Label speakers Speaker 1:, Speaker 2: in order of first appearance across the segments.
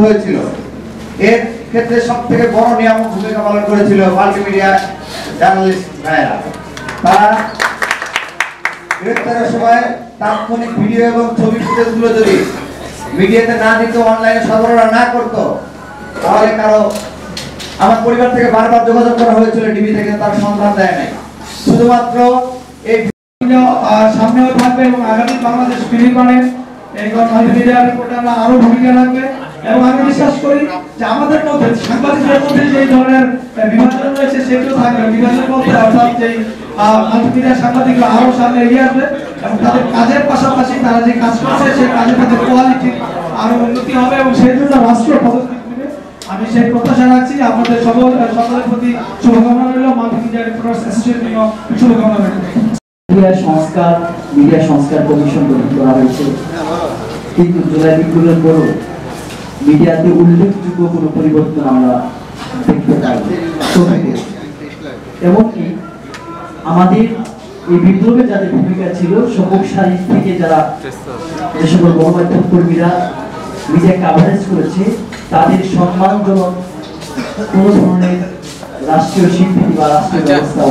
Speaker 1: হয়েছিল। এর ক্ষেত্রে সবথেকে বড় নিয়ামক ভূমিকা পালন করেছিল মাল্টিমিডিয়া জার্নালিস্ট ভাইরা। তারা গ্রেপ্তারের সময় তাৎক্ষণিক ভিডিও এবং ছবি ফুটেজগুলো যদি মিডিয়াতে না দিত, অনলাইনে সরবরাহ না করতো, তাহলে কারো আমার পরিবার থেকে বারবার যোগাযোগ করা হয়েছিল টিভি থেকে, তার সন্ধান দেয় নাই। শুধুমাত্র এই
Speaker 2: সামনেও থাকবে এবং আগামী বাংলাদেশ ফিল্মের এই মাল্টিমিডিয়া রিপোর্টে আমরা আরো ভূমিকা রাখবে এবং আমি বিশ্বাস করি যে আমাদের মধ্যে সাংবাদিকদের মধ্যে যে ধরনের বিভাজন রয়েছে সেগুলো থাকবে। বিভাজনের মধ্যে অর্থাৎ যে মাল্টিমিডিয়া সাংবাদিকরা আরো সামনে এগিয়ে আসবে এবং তাদের কাজের পাশাপাশি তারা যে কাজ করছে সেই কাজের তাদের কোয়ালিটি আরো উন্নতি হবে এবং সেই জন্য রাষ্ট্র পদক্ষেপ নেবে। আমি সেই প্রত্যাশা রাখছি। আপনাদের সকলের প্রতি শুভকামনা রইল। মাল্টিমিডিয়া রিপোর্টার্স অ্যাসোসিয়েশন শুভকামনা রইল।
Speaker 3: মিডিয়া সংস্কার কমিশন গঠন করা হয়েছে, কিন্তু জুলাই বিপ্লবের পরও মিডিয়াতে উল্লেখযোগ্য কোনো পরিবর্তন আমরা দেখতে পাই। এমনকি আমাদের এই বিপ্লবে যাদের ভূমিকা ছিল, সবুজ সারি থেকে যারা যে সকল গণমাধ্যম কর্মীরা মিডিয়া কাভারেজ করেছে, তাদের সম্মানজনক কোনো ধরনের রাষ্ট্রীয় স্বীকৃতি বা রাষ্ট্রীয় ব্যবস্থা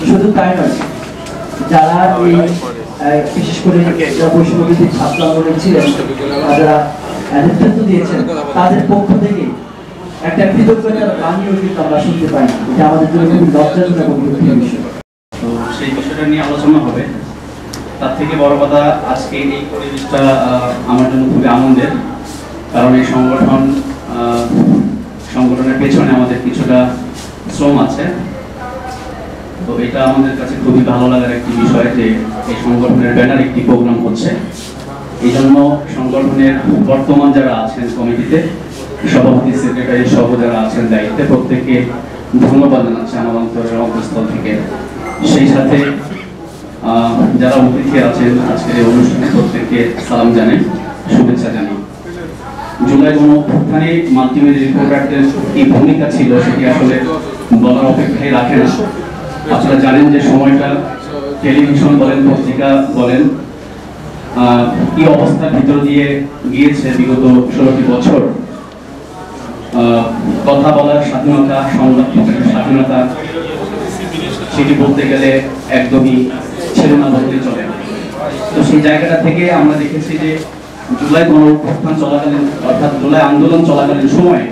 Speaker 3: শুধু তাই নয়, যারা এই বিশেষ করে বৈষম্যভিত্তিক ছাত্র আন্দোলন ছিলেন, যারা নেতৃত্ব দিয়েছেন, তাদের পক্ষ থেকে একটা কৃতজ্ঞতার বাণীও কিন্তু আমরা শুনতে পাই, যে আমাদের জন্য খুবই লজ্জাজনক এবং দুঃখের বিষয়।
Speaker 4: তো সেই বিষয়টা নিয়ে আলোচনা হবে। তার থেকে বড় কথা, আজকে এই পরিবেশটা আমার জন্য খুবই আনন্দের, কারণ এই সংগঠনের পেছনে আমাদের কিছুটা শ্রম আছে। তো এটা আমাদের কাছে খুবই ভালো লাগার একটি বিষয় যে এই সংগঠনের ব্যানার একটি প্রোগ্রাম হচ্ছে। এই জন্য সংগঠনের বর্তমান যারা আছেন কমিটিতে, সভাপতি, সেক্রেটারি সহ যারা আছেন দায়িত্বে, প্রত্যেককে ধন্যবাদ জানাচ্ছি আমার অন্তরের অন্তঃস্থল থেকে। সেই সাথে যারা অতিথি আছেন আজকের এই অনুষ্ঠানে, প্রত্যেককে সালাম জানাই, শুভেচ্ছা জানাই। জুলাই গণঅভ্যুত্থানে মাল্টিমিডিয়া রিপোর্টারদের কি ভূমিকা ছিল সেটি আসলে বলার অপেক্ষায় রাখে না। আপনারা জানেন যে সময়টা টেলিভিশন বলেন, পত্রিকা বলেন, কি অবস্থার ভিতর দিয়ে গিয়েছে বিগত 16টি বছর। কথা বলার স্বাধীনতা, সংবাদ প্রকাশের স্বাধীনতা, সেটি বলতে গেলে একদমই ছিল না বলতে চলে। তো সেই জায়গাটা থেকে আমরা দেখেছি যে জুলাই গণঅভ্যুত্থান চলাকালীন, অর্থাৎ জুলাই আন্দোলন চলাকালীন সময়ে,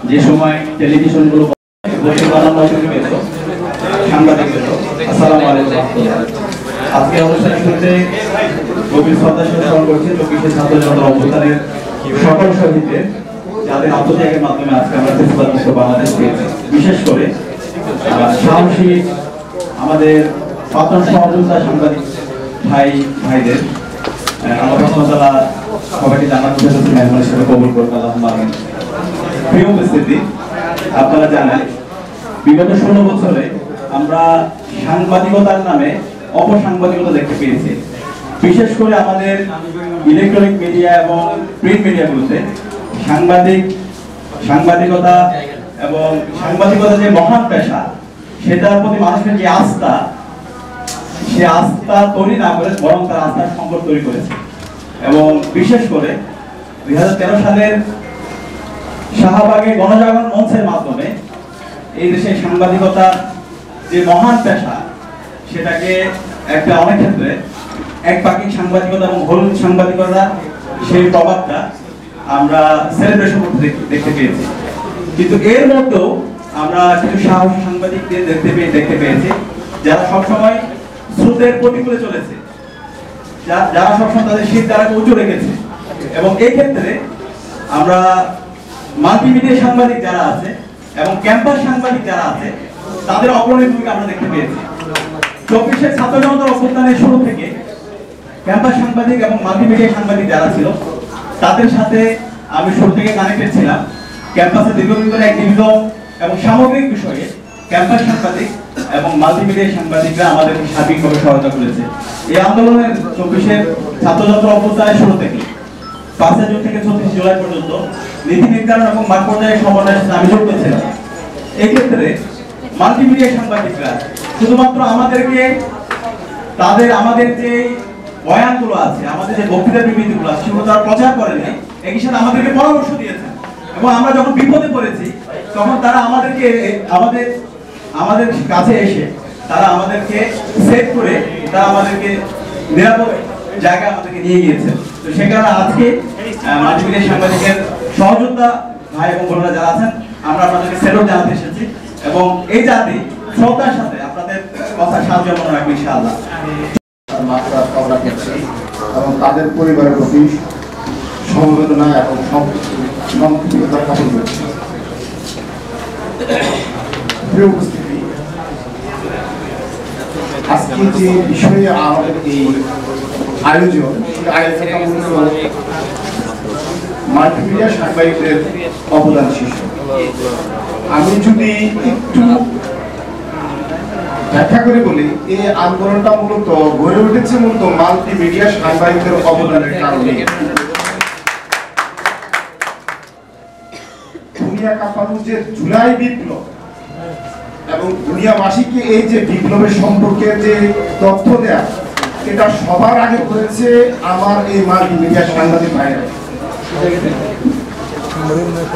Speaker 4: যে সময় টেলিভিশনগুলো
Speaker 5: আজকে অনুষ্ঠানের শুরুতে গভীর শ্রদ্ধা স্মরণ করছি 24শে ছাত্র জনতা অভ্যুত্থানের সকল শহীদদের, যাদের আত্মত্যাগের মাধ্যমে আজকে আমরা ফেসিবাদ মুক্ত বাংলাদেশ পেয়েছি। বিশেষ করে সাহসী আমাদের প্রাক্তন সহযোদ্ধা সাংবাদিক ভাইদের আল্লাহ তাআলা সবাইকে জান্নাতুল ফেরদৌসের মেহমান হিসেবে কবুল করুন, আল্লাহুম্মা আমিন। প্রিয় উপস্থিতি, আপনারা জানেন বিগত 16 বছরে আমরা সাংবাদিকতার নামে অপসাংবাদিকতা দেখতে পেয়েছি। বিশেষ করে আমাদের ইলেকট্রনিক মিডিয়া এবং প্রিন্ট মিডিয়াগুলোতে সাংবাদিকতা এবং সাংবাদিকতা যে মহান পেশা, সেটার প্রতি মানুষের যে আস্থা, সে আস্থা তৈরি না করে বরং তার আস্থার সংকট তৈরি করেছে। এবং বিশেষ করে 2013 সালের শাহবাগে গণজাগরণ মঞ্চের মাধ্যমে এই দেশে সাংবাদিকতা যে মহান পেশা, সেটাকে একটা অনেক ক্ষেত্রে একপাক্ষিক সাংবাদিকতা এবং ভুল সাংবাদিকতা, সেই প্রভাবটা আমরা সেলিব্রেশন করতে দেখতে পেয়েছি। কিন্তু এর মধ্যেও আমরা কিছু সাহসী সাংবাদিকদের দেখতে পেয়েছি, যারা সবসময় স্রোতের প্রতিকূলে চলেছে, যারা সবসময় তাদের শীত দ্বারাকে উঁচু রেখেছে। এবং এই ক্ষেত্রে আমরা মাল্টিমিডিয়া সাংবাদিক যারা আছে এবং ক্যাম্পাস সাংবাদিক যারা আছে, তাদের অগ্রণী ভূমিকা আমরা দেখতে পেয়েছি। 24শে ছাত্র জনতার অভ্যুত্থানের শুরু থেকে ক্যাম্পাস সাংবাদিক এবং মাল্টিমিডিয়া সাংবাদিক যারা ছিল, তাদের সাথে আমি শুরু থেকে কানেক্টেড ছিলাম। ক্যাম্পাসে দীর্ঘদিন ধরে অ্যাক্টিভিজম এবং সামগ্রিক বিষয়ে ক্যাম্পাস সাংবাদিক এবং মাল্টিমিডিয়া সাংবাদিকরা আমাদেরকে সার্বিকভাবে সহায়তা করেছে। এই আন্দোলনের 24শে ছাত্র জনতার অভ্যুত্থানের শুরু থেকে 5 জুন থেকে 34 জুলাই পর্যন্ত নীতি নির্ধারণ এবং মাঠ পর্যায়ে সমন্বয়ের সাথে আমি যুক্ত ছিলাম। এই ক্ষেত্রে মাল্টিমিডিয়া সাংবাদিকরা শুধুমাত্র আমাদেরকে আমাদের যে বয়ানগুলো আছে, আমাদের যে বক্তৃতা বিবৃতিগুলো আছে, সেগুলো তারা প্রচার করেনি। একই সাথে আমাদেরকে পরামর্শ দিয়েছেন এবং আমরা যখন বিপদে পড়েছি তখন তারা আমাদেরকে আমাদের কাছে এসে তারা আমাদেরকে সেভ করে তারা আমাদেরকে নিরাপদ জায়গায় আমাদেরকে নিয়ে গিয়েছে। তো সে কারণে আজকে মাল্টিমিডিয়া সাংবাদিকের সহযোদ্ধা ভাই এবং বোনেরা যারা আছেন আমরা আপনাদেরকে স্যালুট জানাতে এসেছি এবং এই জাতি শ্রদ্ধার সাথে আপনাদের কথা সাহায্য মনে রাখবো ইনশাআল্লাহ।
Speaker 6: মাত্রা কামনা করছি এবং তাদের পরিবারের প্রতি সমবেদনা এবং সম্পৃক্ততা জ্ঞাপন করছি। প্রিয় উপস্থিতি, আজকে যে বিষয়ে আমাদের এই আয়োজন, সেই আয়োজনটা মূলত মাল্টিমিডিয়া সাংবাদিকদের অবদান শীর্ষক। আমি যদি একটু ব্যাখ্যা করে বলি, এই আন্দোলনটা মূলত গড়ে উঠেছে মূলত মাল্টিমিডিয়া সাংবাদিকদের অবদানের কারণে। দুনিয়া কাঁপানো যে জুলাই বিপ্লব এবং দুনিয়াবাসীকে এই যে বিপ্লবের সম্পর্কে যে তথ্য দেয়া, এটা সবার আগে করেছে আমার এই মাল্টিমিডিয়া সাংবাদিক ভাইরা।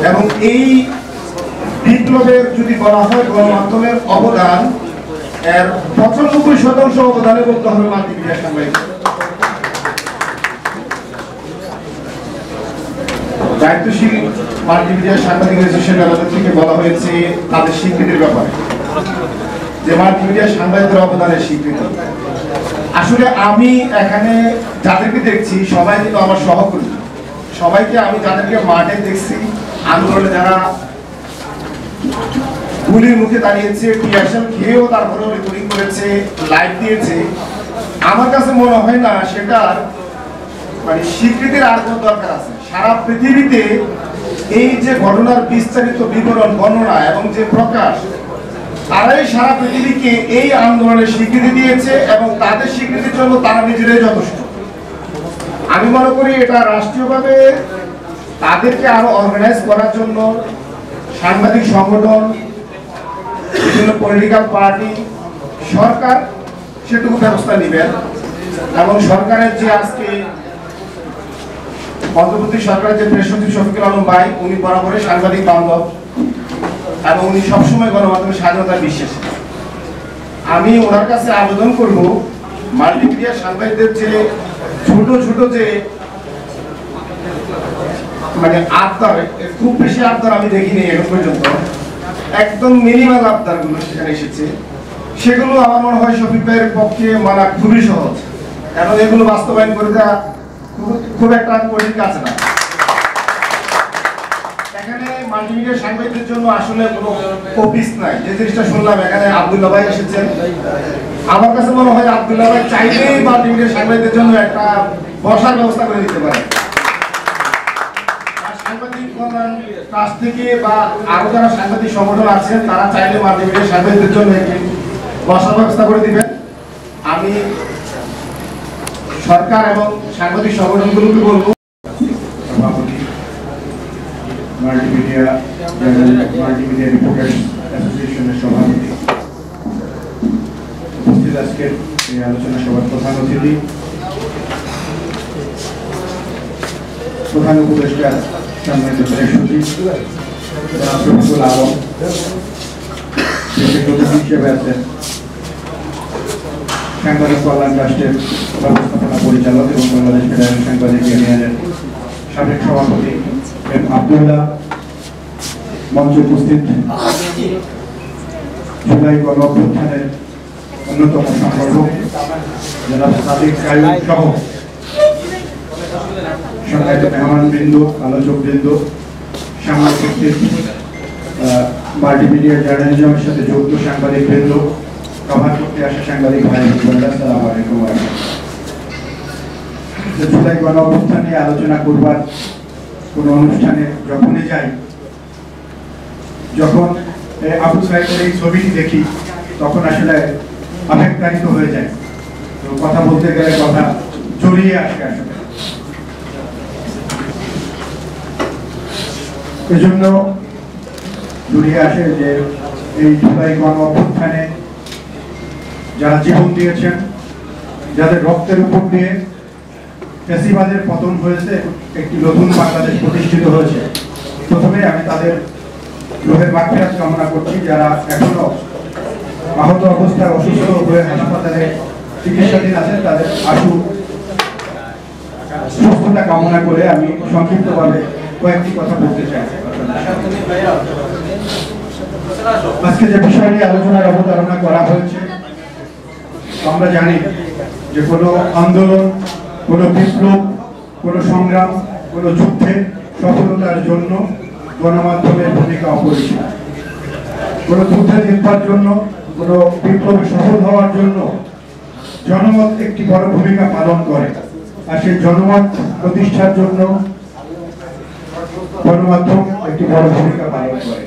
Speaker 6: এবং এই বিপ্লবের যদি বলা হয় গণমাধ্যমের অবদান, এর 95% অবদানে বলতে হবে মাল্টিমিডিয়া সাংবাদিক। দায়িত্বশীল মাল্টিমিডিয়া সাংবাদিক অ্যাসোসিয়েশন আমাদের থেকে বলা হয়েছে তাদের স্বীকৃতির ব্যাপারে, যে মাল্টিমিডিয়া সাংবাদিকদের অবদানের স্বীকৃতি। আসলে আমি এখানে যাদেরকে দেখছি সবাই কিন্তু আমার সহকর্মী, সবাইকে আমি যাদেরকে মাঠে দেখছি, আন্দোলনে যারা গুলির মুখে দাঁড়িয়েছে, টিয়ারশেল খেয়েও তারপরেও রেকর্ডিং করেছে, লাইভ দিয়েছে, আমার কাছে মনে হয় না সেটার মানে স্বীকৃতির আর কোনো দরকার আছে। সারা পৃথিবীতে এই যে ঘটনার বিস্তারিত বিবরণ, বর্ণনা এবং যে প্রকাশ, তারাই সারা পৃথিবীকে এই আন্দোলনের স্বীকৃতি দিয়েছে এবং তাদের স্বীকৃতির জন্য তারা নিজেরাই যথেষ্ট। আমি মনে করি এটা রাষ্ট্রীয়ভাবে তাদেরকে আরো অর্গানাইজ করার জন্য সাংবাদিক সংগঠন, বিভিন্ন পলিটিক্যাল পার্টি, সরকার সেটুকু ব্যবস্থা নেবেন। এবং সরকারের যে আজকে অন্তর্বর্তী সরকারের যে প্রেস সচিব শফিকুল আলম ভাই, উনি বরাবরই সাংবাদিক বান্ধব এবং উনি সবসময় গণমাধ্যমের স্বাধীনতায় বিশ্বাসী। আমি ওনার কাছে আবেদন করব, মাল্টিমিডিয়া সাংবাদিকদের যে ছোট ছোট যে মানে আবদার, খুব বেশি আবদার আমি দেখিনি এখন পর্যন্ত, একদম মিনিমাল আবদার গুলো সেখানে এসেছে, সেগুলো আমার মনে হয় শফিক ভাইয়ের পক্ষে মানা খুবই সহজ এবং এগুলো বাস্তবায়ন করে দেওয়া খুব একটা কঠিন কাজ না। এখানে মাল্টিমিডিয়া সাংবাদিকদের জন্য আসলে কোনো অফিস নাই। যে জিনিসটা শুনলাম এখানে আব্দুল্লাহ ভাই এসেছেন, আমার কাছে মনে হয় আব্দুল্লাহ ভাই চাইলেই মাল্টিমিডিয়া সাংবাদিকদের জন্য একটা বসার ব্যবস্থা করে দিতে পারে। সাংবাদিক ট্রাস্ট থেকে বা আরো যারা সাংবাদিক সংগঠন আছেন তারা চাইলে মাল্টিমিডিয়া সাংবাদিকদের জন্য একটি বসার ব্যবস্থা করে দিবেন। আমি সরকার এবং সাংবাদিক সংগঠনগুলোকে বলবো, মাল্টিমিডিয়া রিপোর্টার্স অ্যাসোসিয়েশনের সভাপতি, উপস্থিত আজকের এই আলোচনা সভার প্রধান অতিথি, প্রধান উপদেষ্টা সম্মানিত প্রেস সচিব শফিকুল আলম, হিসেবে আছেন সাংবাদিক কল্যাণ ট্রাস্টের ব্যবস্থাপনা পরিচালক এবং বাংলাদেশ ফেডারেল সাংবাদিক ইউনিয়নের সাবেক সভাপতি এম আব্দুল্লাহ, মঞ্চে উপস্থিত জুলাই গণঅভ্যুত্থানের অন্যতম সংগঠক জনাব সাদিক কায়ুম সহ সংগ্রামিত মেহমানবৃন্দ, আলোচকবৃন্দ, সামনে উপস্থিত মাল্টিমিডিয়া জার্নালিজমের সাথে যুক্ত সাংবাদিক বৃন্দ, কভার করতে আসা সাংবাদিক ভাই বোনেরা, আসসালামু আলাইকুম। জুলাই গণঅভ্যুত্থান নিয়ে আলোচনা করবার কোন অনুষ্ঠানে যখনই যাই, যখন আবু সাইদের এই ছবিটি দেখি তখন আসলে আবেগতাড়িত হয়ে যায়। তো কথা বলতে গেলে কথা জড়িয়ে আসে আসলে। এজন্য জড়িয়ে আসে যে এই জুলাই গণঅভ্যুত্থানে যারা জীবন দিয়েছেন, যাদের রক্তের উপর দিয়ে
Speaker 7: ফ্যাসিবাদের পতন হয়েছে, একটি নতুন বাংলাদেশ প্রতিষ্ঠিত হয়েছে। প্রথমে আমি তাদের রোহের মাগফিরাত কামনা করছি, যারা এখনো আহত অবস্থায় অসুস্থ হয়ে হাসপাতালে চিকিৎসাধীন আছেন, তাদের আশু সুস্থতা কামনা করে আমি সংক্ষিপ্তভাবে কয়েকটি কথা বলতে চাই। আজকে যে বিষয় নিয়ে আলোচনার অবতারণা করা হয়েছে, আমরা জানি যে কোনো আন্দোলন, কোনো বিপ্লব, কোনো সংগ্রাম, কোনো যুদ্ধে সফলতার জন্য গণমাধ্যমের ভূমিকা অপরিসীম। কোনো যুদ্ধে জিতবার জন্য, কোনো বিপ্লবে সফল হওয়ার জন্য জনমত একটি বড় ভূমিকা পালন করে। আর সেই জনমত প্রতিষ্ঠার জন্য গণমাধ্যম একটি বড় ভূমিকা পালন করে।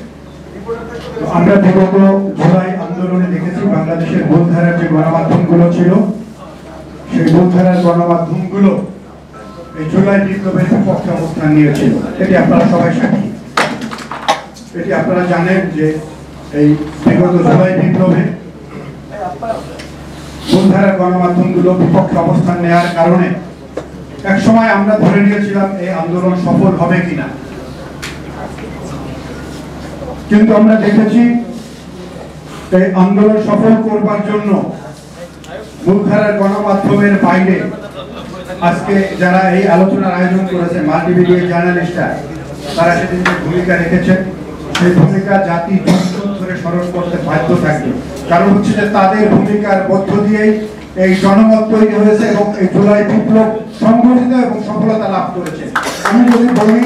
Speaker 7: আমরা বিগত জুলাই আন্দোলনে দেখেছি বাংলাদেশের মূলধারার যে গণমাধ্যমগুলো ছিল, সেই মূলধারার গণমাধ্যমগুলো এই জুলাই বিপ্লবের বিপক্ষে অবস্থান নিয়েছিল। এটি আপনারা সবাই সাক্ষী। এটি আপনারা জানেন যে এই বিগত জুলাই বিপ্লবে মূলধারার গণমাধ্যমগুলো বিপক্ষে অবস্থান নেওয়ার কারণে এক সময় আমরা ধরে নিয়েছিলাম এই আন্দোলন সফল হবে কিনা, কিন্তু আমরা দেখেছি এই আন্দোলন সফল করবার জন্য মূলধারার গণমাধ্যমের বাইরে আজকে যারা এই আলোচনার আয়োজন করেছে, মাল্টিমিডিয়া জার্নালিস্টরা, তারা সেদিন যে ভূমিকা রেখেছেন, সেই ভূমিকা জাতি যুগ যুগ ধরে স্মরণ করতে বাধ্য থাকবে। কারণ হচ্ছে যে তাদের ভূমিকার মধ্য দিয়েই এই জনমত তৈরি হয়েছে এবং এই জুলাই বিপ্লব সংগঠিত এবং সফলতা লাভ করেছে। আমি যদি বলি,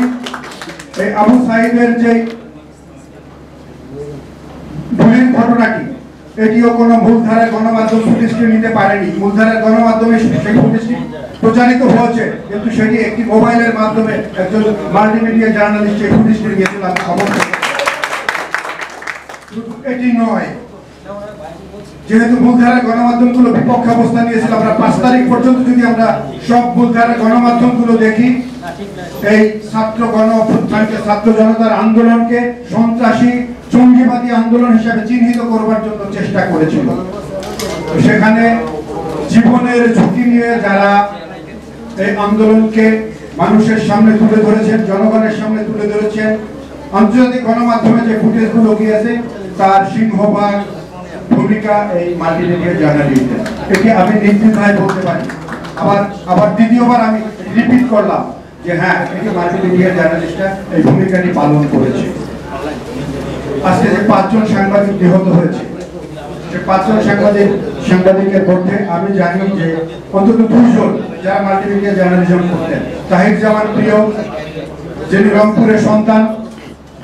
Speaker 7: এই আবু সাইদের যে ভুলের ঘটনাটি, এটিও কোনো মূলধারার গণমাধ্যম ফুটেজটি নিতে পারেনি। মূলধারার গণমাধ্যমে সেই ফুটেজটি প্রচারিত হয়েছে, কিন্তু সেটি একটি মোবাইলের মাধ্যমে একজন মাল্টিমিডিয়া জার্নালিস্ট এই ফুটেজটি নিয়েছিল। আমি খবর শুধু এটি নয়, যেহেতু মূলধারার গণমাধ্যমগুলো বিপক্ষে অবস্থান নিয়েছিল, আমরা 5 তারিখ পর্যন্ত যদি আমরা সব মূলধারার গণমাধ্যমগুলো দেখি, এই ছাত্র গণ অভ্যুত্থানকে, ছাত্র জনতার আন্দোলনকে সন্ত্রাসী জঙ্গিবাদী আন্দোলন হিসেবে চিহ্নিত করবার জন্য চেষ্টা করেছিল। সেখানে জীবনের ঝুঁকি নিয়ে যারা এই আন্দোলনকে মানুষের সামনে তুলে ধরেছেন, জনগণের সামনে তুলে ধরেছেন, আন্তর্জাতিক গণমাধ্যমে যে ফুটেজগুলো গিয়েছে তার সিংহভাগ ভূমিকা এই মাল্টিমিডিয়া জার্নালিস্টদের। এটি আমি নিশ্চিতভাবে বলতে পারি। আবার দ্বিতীয়বার আমি রিপিট করলাম যে হ্যাঁ, এটি মাল্টিমিডিয়া জার্নালিস্টরা এই ভূমিকাটি পালন করেছে। আজকে যে 5 জন সাংবাদিক নিহত হয়েছে, সে 5 জন সাংবাদিকের মধ্যে আমি জানি যে অন্তত 2 জন যারা মাল্টিমিডিয়া জার্নালিজম করতেন। তাহির জামান প্রিয়, যিনি রংপুরের সন্তান,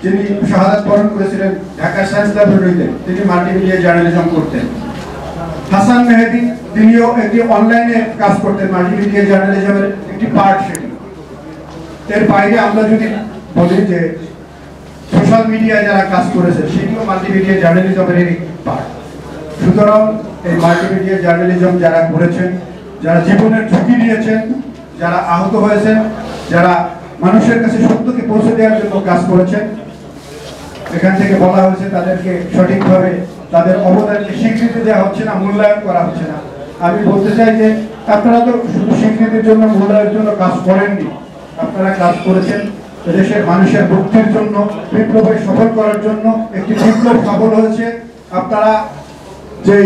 Speaker 7: যিনি শাহাদাত বরণ করেছিলেন ঢাকা সায়েন্স ল্যাবরেটরিতে, তিনি মাল্টিমিডিয়া জার্নালিজম করতেন। হাসান মেহেদি, তিনিও একটি অনলাইনে কাজ করতেন, মাল্টিমিডিয়া জার্নালিজমের একটি পার্ট সেটি। এর বাইরে আমরা যদি বলি যে সোশ্যাল মিডিয়ায় যারা কাজ করেছে, সেটিও মাল্টিমিডিয়া জার্নালিজমের পার্ট। সুতরাং এই মাল্টিমিডিয়া জার্নালিজম যারা করেছেন, যারা জীবনের ঝুঁকি নিয়েছেন, যারা আহত হয়েছেন, যারা মানুষের কাছে সত্যকে পৌঁছে দেওয়ার জন্য কাজ করেছেন, এখান থেকে বলা হয়েছে তাদেরকে সঠিকভাবে তাদের অবদানকে স্বীকৃতি দেওয়া হচ্ছে না, মূল্যায়ন করা হচ্ছে না। আমি বলতে চাই যে আপনারা তো শুধু স্বীকৃতির জন্য, মূল্যায়নের জন্য কাজ করেননি, আপনারা কাজ করেছেন দেশের মানুষের মুক্তির জন্য, বিপ্লবে সফল করার জন্য। একটি বিপ্লব সফল হয়েছে, আপনারা যে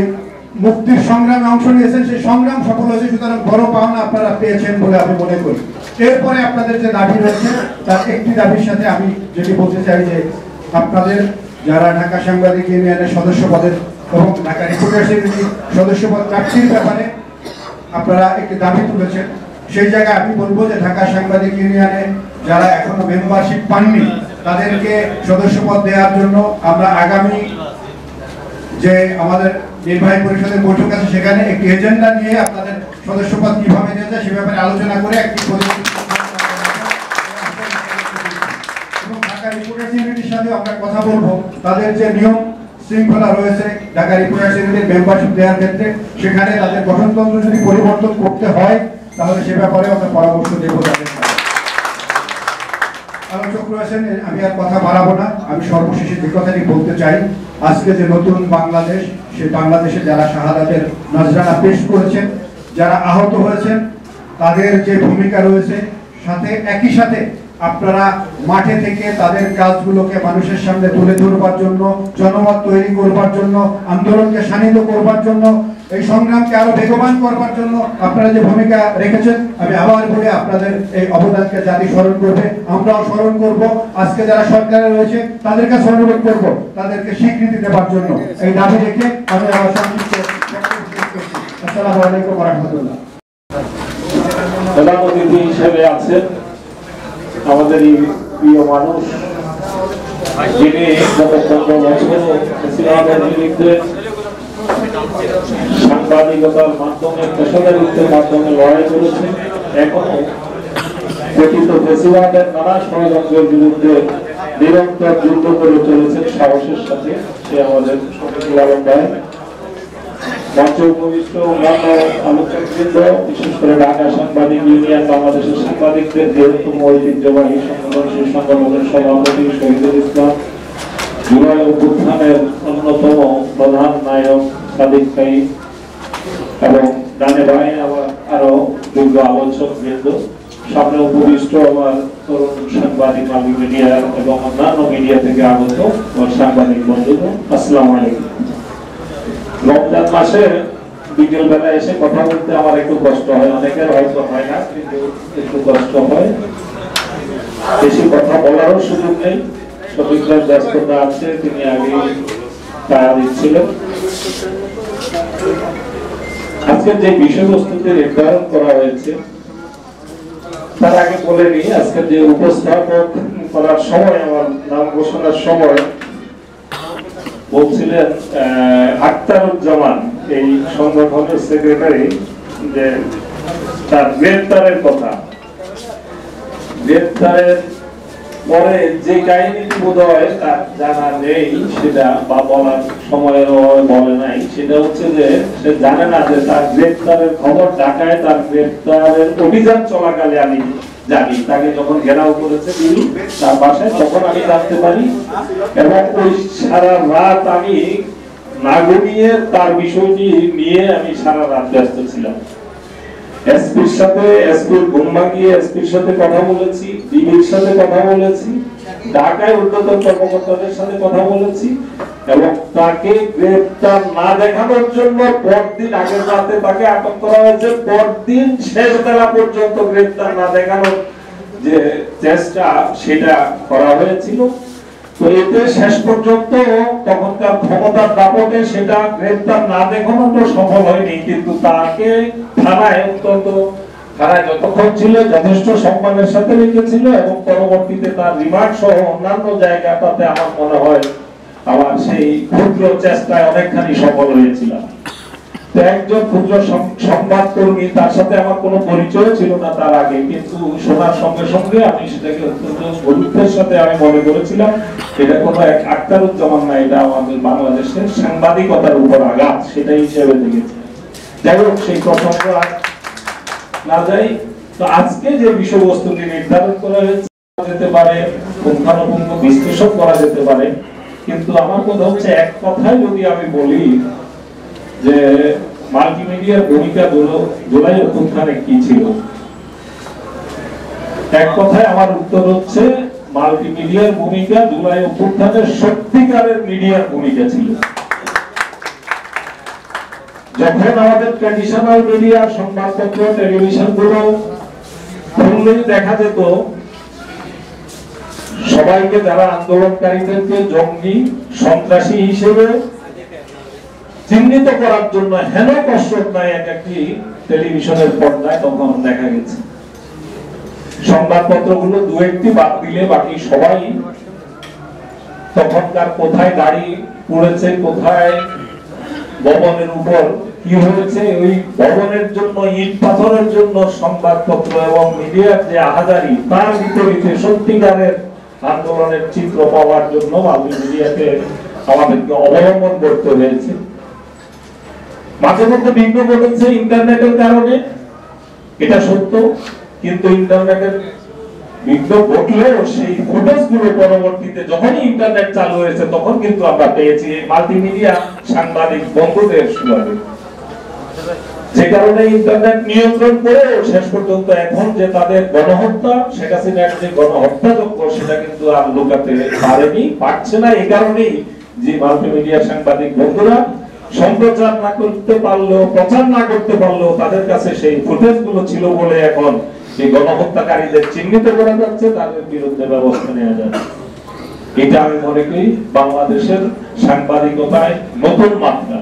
Speaker 7: মুক্তির সংগ্রামে অংশ নিয়েছেন, সেই সংগ্রাম সফল হয়েছে। সুতরাং বড় পাওনা আপনারা পেয়েছেন বলে আমি মনে করি। এরপরে আপনাদের যে দাবি রয়েছে, তার একটি দাবির সাথে আমি যেটি বলতে চাই যে আপনাদের যারা ঢাকা সাংবাদিক ইউনিয়নের সদস্য পদের এবং ঢাকা রিপোর্টার্স ইউনিয়নের সদস্য পদ প্রার্থীর ব্যাপারে আপনারা একটি দাবি তুলেছেন, সেই জায়গায় আমি বলবো যে ঢাকা সাংবাদিক ইউনিয়নে যারা এখনো মেম্বারশিপ পাননি, তাদেরকে সদস্য পদ দেওয়ার জন্য আমরা আগামী যে আমাদের নির্বাহী পরিষদের বৈঠক আছে, সেখানে একটি এজেন্ডা নিয়ে আপনাদের সদস্য পদ কিভাবে দেওয়া যায় সে ব্যাপারে আলোচনা করে একটি ঢাকা রিপোর্টার্স ইউনিটির সাথে আমরা কথা বলবো। তাদের যে নিয়ম শৃঙ্খলা রয়েছে ঢাকা রিপোর্টার্স ইউনিটির মেম্বারশিপ দেওয়ার ক্ষেত্রে, সেখানে তাদের গঠনতন্ত্র যদি পরিবর্তন করতে হয়, তাহলে সে ব্যাপারে আমরা পরামর্শ দেব তাদের। আলোচক রয়েছেন, আমি আর কথা বাড়াবো না। আমি সর্বশেষে যে কথাটি বলতে চাই, আজকে যে নতুন বাংলাদেশ, সেই বাংলাদেশে যারা শাহাদাতের নজরানা পেশ করেছেন, যারা আহত হয়েছেন, তাদের যে ভূমিকা রয়েছে, সাথে একই সাথে আপনারা মাঠে থেকে তাদের কাজগুলোকে মানুষের সামনে তুলে ধরবার জন্য, জনমত তৈরি করবার জন্য, আন্দোলনকে শানিত করবার জন্য, এই সংগ্রামকে আরো বেগবান করবার জন্য আপনারা যে ভূমিকা রেখেছেন, আমি আবার বলে আপনাদের এই অবদানকে জাতি স্মরণ করবে, আমরাও স্মরণ করব। আজকে যারা সরকারে রয়েছে তাদের কাছে অনুরোধ করব তাদেরকে স্বীকৃতি দেওয়ার জন্য। এই দাবি রেখে আমি আমার সংক্ষিপ্ত আসসালামু আলাইকুম ওয়া রাহমাতুল্লাহ।
Speaker 8: প্রধান অতিথি হিসেবে আছেন আমাদের এই প্রিয় মানুষ, যিনি গত 15 বছর ইসলামের বিরুদ্ধে সাংবাদিকতার মাধ্যমে, পেশাদারিত্বের মাধ্যমে লড়াই করেছেন। এখনো কথিত ফেসিবাদের নানা ষড়যন্ত্রের বিরুদ্ধে নিরন্তর যুদ্ধ করে চলেছেন সাহসের সাথে। সে আমাদের শফিকুল আলম ভাই। মঞ্চে উপবিষ্ট অন্যান্য আলোচকবৃন্দ, বিশেষ করে ঢাকা সাংবাদিক ইউনিয়ন বাংলাদেশের সাংবাদিকদের বৃহত্তম ঐতিহ্যবাহী সংগঠন, সেই সংগঠনের সভাপতি শহীদুল ইসলাম, জুলাই অভ্যুত্থানের অন্যতম প্রধান নায়ক সাদিক ভাই, এবং ডানে ভাই আমার আরো যোগ্য আলোচক বৃন্দ, সামনে উপবিষ্ট আমার তরুণ সাংবাদিক, মাল্টিমিডিয়া এবং অন্যান্য মিডিয়া থেকে আগত সাংবাদিক বন্ধুগণ, আসসালামু আলাইকুম। রমজান মাসে বিকেল বেলা এসে কথা বলতে আমার একটু কষ্ট হয়, অনেকের হয়তো হয় না, কিন্তু একটু কষ্ট হয়। বেশি কথা বলারও সুযোগ নেই, শফিকুলের ব্যস্ততা আছে, তিনি আগে তারা দিচ্ছিলেন। আজকের যে বিষয়বস্তুতে নির্ধারণ করা হয়েছে তার আগে বলে নিই, আজকের যে উপস্থাপক করার সময়, আমার নাম ঘোষণার সময় বলছিলেন আখতারুজ্জামান, এই সংগঠনের সেক্রেটারি, যে তার গ্রেফতারের কথা। গ্রেফতারের পরে যে কাহিনীটি বোধহয় তার জানা নেই, সেটা বা বলার সময়ের বলে নাই, সেটা হচ্ছে যে সে জানে না যে তার গ্রেফতারের খবর ঢাকায় তার গ্রেফতারের অভিযান চলাকালে আমি জানি। তাকে যখন ঘেরাও করেছে তিনি তার বাসায়, তখন আমি জানতে পারি, এবং ওই সারা রাত আমি না ঘুমিয়ে তার বিষয়টি নিয়ে আমি সারা রাত ব্যস্ত ছিলাম। এসপির সাথে, এসপির ঘুম ভাঙিয়ে এসপির সাথে কথা বলেছি, ডিবির সাথে কথা বলেছি, ঢাকায় ঊর্ধ্বতন কর্মকর্তাদের সাথে কথা বলেছি, এবং তাকে গ্রেফতার না দেখানোর জন্য পরদিন, আগের রাতে তাকে আটক করা হয়েছে, পরদিন শেষ বেলা পর্যন্ত গ্রেফতার না দেখানোর যে চেষ্টা সেটা করা হয়েছিল। তো এতে শেষ পর্যন্ত তখনকার ক্ষমতার দাপটে সেটা গ্রেফতার না দেখানো তো সফল হয়নি, কিন্তু তাকে থানায়, অন্তত থানায় যতক্ষণ ছিল যথেষ্ট সম্মানের সাথে রেখেছিল, এবং পরবর্তীতে তার রিমান্ড সহ অন্যান্য জায়গাটাতে আমার মনে হয় আমার সেই ক্ষুদ্র চেষ্টায় অনেকখানি সফল হয়েছিলাম। তো একজন ক্ষুদ্র সংবাদকর্মী, তার সাথে আমার কোনো পরিচয় ছিল না তার আগে, কিন্তু শোনার সঙ্গে সঙ্গে আমি সেটাকে অত্যন্ত গুরুত্বের সাথে আমি মনে করেছিলাম এটা কোনো এক আখতারুজ্জামান না, এটা আমাদের বাংলাদেশের সাংবাদিকতার উপর আঘাত, সেটাই হিসেবে দেখেছি। যাই হোক, সেই প্রসঙ্গ না যাই। তো আজকে যে বিষয়বস্তুটি নির্ধারণ করা হয়েছে যেতে পারে, পুঙ্খানুপুঙ্খ বিশ্লেষণ করা যেতে পারে, কিন্তু আমার কথা হচ্ছে এক কথায় যদি আমি বলি যে মাল্টিমিডিয়ার ভূমিকা জুলাই অভ্যুত্থানে কি ছিল, এক কথায় আমার উত্তর হচ্ছে মাল্টিমিডিয়ার ভূমিকা জুলাই অভ্যুত্থানের সত্যিকারের মিডিয়ার ভূমিকা ছিল। যখন আমাদের ট্র্যাডিশনাল মিডিয়া, সংবাদপত্র, টেলিভিশন গুলো খুললেই দেখা যেত সবাইকে, যারা আন্দোলনকারীদেরকে জঙ্গি, সন্ত্রাসী হিসেবে চিহ্নিত করার জন্য হেন কসরত নাই একটি টেলিভিশনের পর্দায় তখন দেখা গেছে। সংবাদপত্রগুলো দু একটি বাদ দিলে বাকি সবাই তখনকার কোথায় গাড়ি পড়েছে, কোথায় ভবনের উপর কি হয়েছে, ওই ভবনের জন্য, ইট পাথরের জন্য সংবাদপত্র এবং মিডিয়ার যে আহাজারি, তার বিপরীতে সত্যিকারের আন্দোলনের চিত্র পাওয়ার জন্য মিডিয়াকে আমাদেরকে অবলম্বন করতে হয়েছে। মাঝে মধ্যে বিঘ্ন ঘটেছে ইন্টারনেটের কারণে, এটা সত্য, কিন্তু ইন্টারনেটের বিঘ্ন ঘটলেও সেই ফুটেজ গুলো পরবর্তীতে যখনই ইন্টারনেট চালু হয়েছে তখন কিন্তু আমরা পেয়েছি মাল্টিমিডিয়া সাংবাদিক বন্ধুদের সুবাদে। যে কারণে ইন্টারনেট নিয়ন্ত্রণ করে শেষ পর্যন্ত এখন যে তাদের গণহত্যা, শেখ হাসিনার যে গণহত্যাযজ্ঞ, সেটা কিন্তু আর লুকাতে পারছে না। এই কারণেই যে মাল্টিমিডিয়া সাংবাদিক বন্ধুরা সম্প্রচার না করতে পারলেও, প্রচার না করতে পারলেও তাদের কাছে সেই ফুটেজ গুলো ছিল বলে এখন এই গণহত্যাকারীদের চিহ্নিত করা যাচ্ছে, তাদের বিরুদ্ধে ব্যবস্থা নেওয়া যাচ্ছে। এটা আমি মনে করি বাংলাদেশের সাংবাদিকতায় নতুন মাত্রা।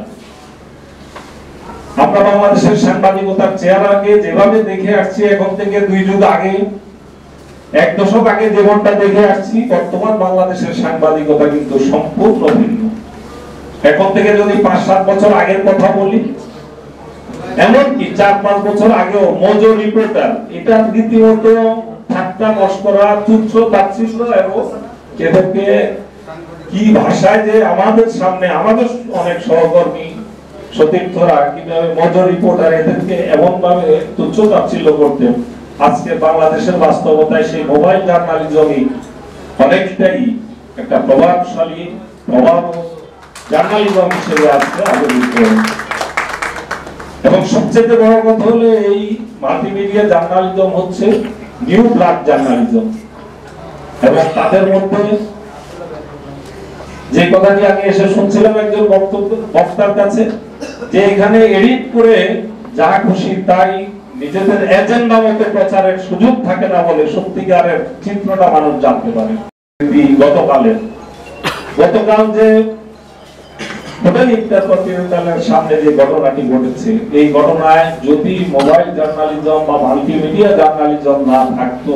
Speaker 8: আমরা বাংলাদেশের সাংবাদিকতার চেহারাকে যেভাবে দেখে আসছি এখন থেকে 2 যুগ আগে, 1 দশক আগে যেমনটা দেখে আসছি, বর্তমান বাংলাদেশের সাংবাদিকতা কিন্তু সম্পূর্ণ ভিন্ন। এখন থেকে যদি 5-7 বছর আগের কথা বলি, এমনকি 4-5 বছর আগেও মজো রিপোর্টার, এটা রীতিমতো ঠাট্টা মশকরা, তুচ্ছ তাচ্ছিল্য, এবং এদেরকে কি ভাষায় যে আমাদের সামনে আমাদের অনেক সহকর্মী সতীর্থরা কিভাবে মজো রিপোর্টার এদেরকে এমন ভাবে তুচ্ছ তাচ্ছিল্য করতেন, আজকে বাংলাদেশের বাস্তবতায় সেই মোবাইল জার্নালিজমই অনেকটাই একটা প্রভাবশালী জার্নালিজম হিসেবে আজকে আবির্ভূত হয়েছে। এবং সবচেয়ে বড় কথা হলো এই মাল্টিমিডিয়া জার্নালিজম হচ্ছে নিউ ব্লাড জার্নালিজম। এবং তাদের মধ্যে যে কথাটি আমি এসে শুনছিলাম একজন বক্তার কাছে, যে এখানে এডিট করে যা খুশি তাই নিজেদের এজেন্ডা মতো প্রচারের সুযোগ থাকে না বলে সত্যিকারের চিত্রটা মানুষ জানতে পারে। গতকাল যে হোটেল ইন্টারকন্টিনেন্টালের সামনে যে ঘটনাটি ঘটেছে, এই ঘটনায় যদি মোবাইল জার্নালিজম বা মাল্টিমিডিয়া জার্নালিজম না থাকতো,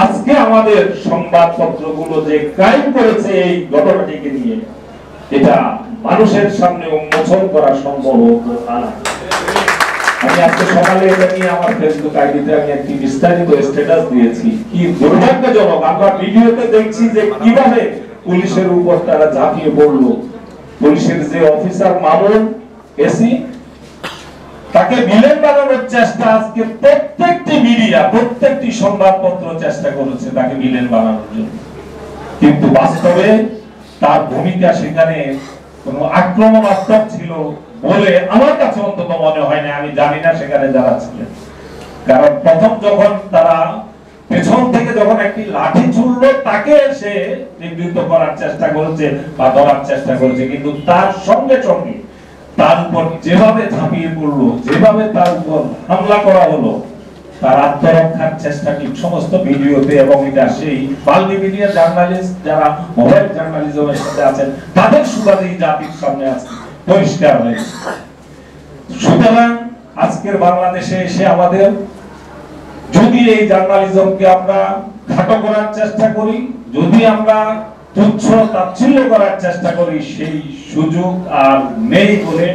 Speaker 8: আজকে আমাদের সংবাদপত্রগুলো যে ক্রাইম করেছে এই ঘটনাটিকে নিয়ে, এটা মানুষের সামনে উন্মোচন করা সম্ভব হতো না। আমি আজকে সকালে এটা নিয়ে আমার ফেসবুক আইডিতে আমি একটি বিস্তারিত স্ট্যাটাস দিয়েছি। কি দুর্ভাগ্যজনক, আমরা ভিডিওতে দেখছি যে কিভাবে পুলিশের উপর তারা ঝাঁপিয়ে পড়লো। পুলিশের যে অফিসার মামুন এসি, তাকে ভিলেন বানানোর চেষ্টা আজকে প্রত্যেকটি মিডিয়া, প্রত্যেকটি সংবাদপত্র চেষ্টা করেছে তাকে ভিলেন বানানোর জন্য, কিন্তু বাস্তবে তার ভূমিকা সেখানে কোনো আক্রমণাত্মক ছিল বলে আমার কাছে অন্তত মনে হয় না। আমি জানি না সেখানে যারা ছিলেন, কারণ প্রথম যখন তারা পেছন থেকে যখন একটি লাঠি ছুড়লো, তাকে সে নিবৃত্ত করার চেষ্টা করেছে বা ধরার চেষ্টা করেছে, কিন্তু তার সঙ্গে সঙ্গে তার উপর যেভাবে ঝাঁপিয়ে পড়লো, যেভাবে তার উপর হামলা করা হলো, তার আত্মরক্ষার চেষ্টাটি সমস্ত ভিডিওতে, এবং এটা সেই মাল্টিমিডিয়া জার্নালিস্ট যারা মোবাইল জার্নালিজমের সাথে আছেন তাদের সুবাদেই জাতির সামনে আছে পরিষ্কার হয়েছে। সুতরাং আজকের বাংলাদেশে এসে আমাদের যদি এই জার্নালিজমকে আমরা খাটো করার চেষ্টা করি, যদি আমরা তুচ্ছ তাচ্ছিল্য করার চেষ্টা করি, সেই সুযোগ আর নেই বলে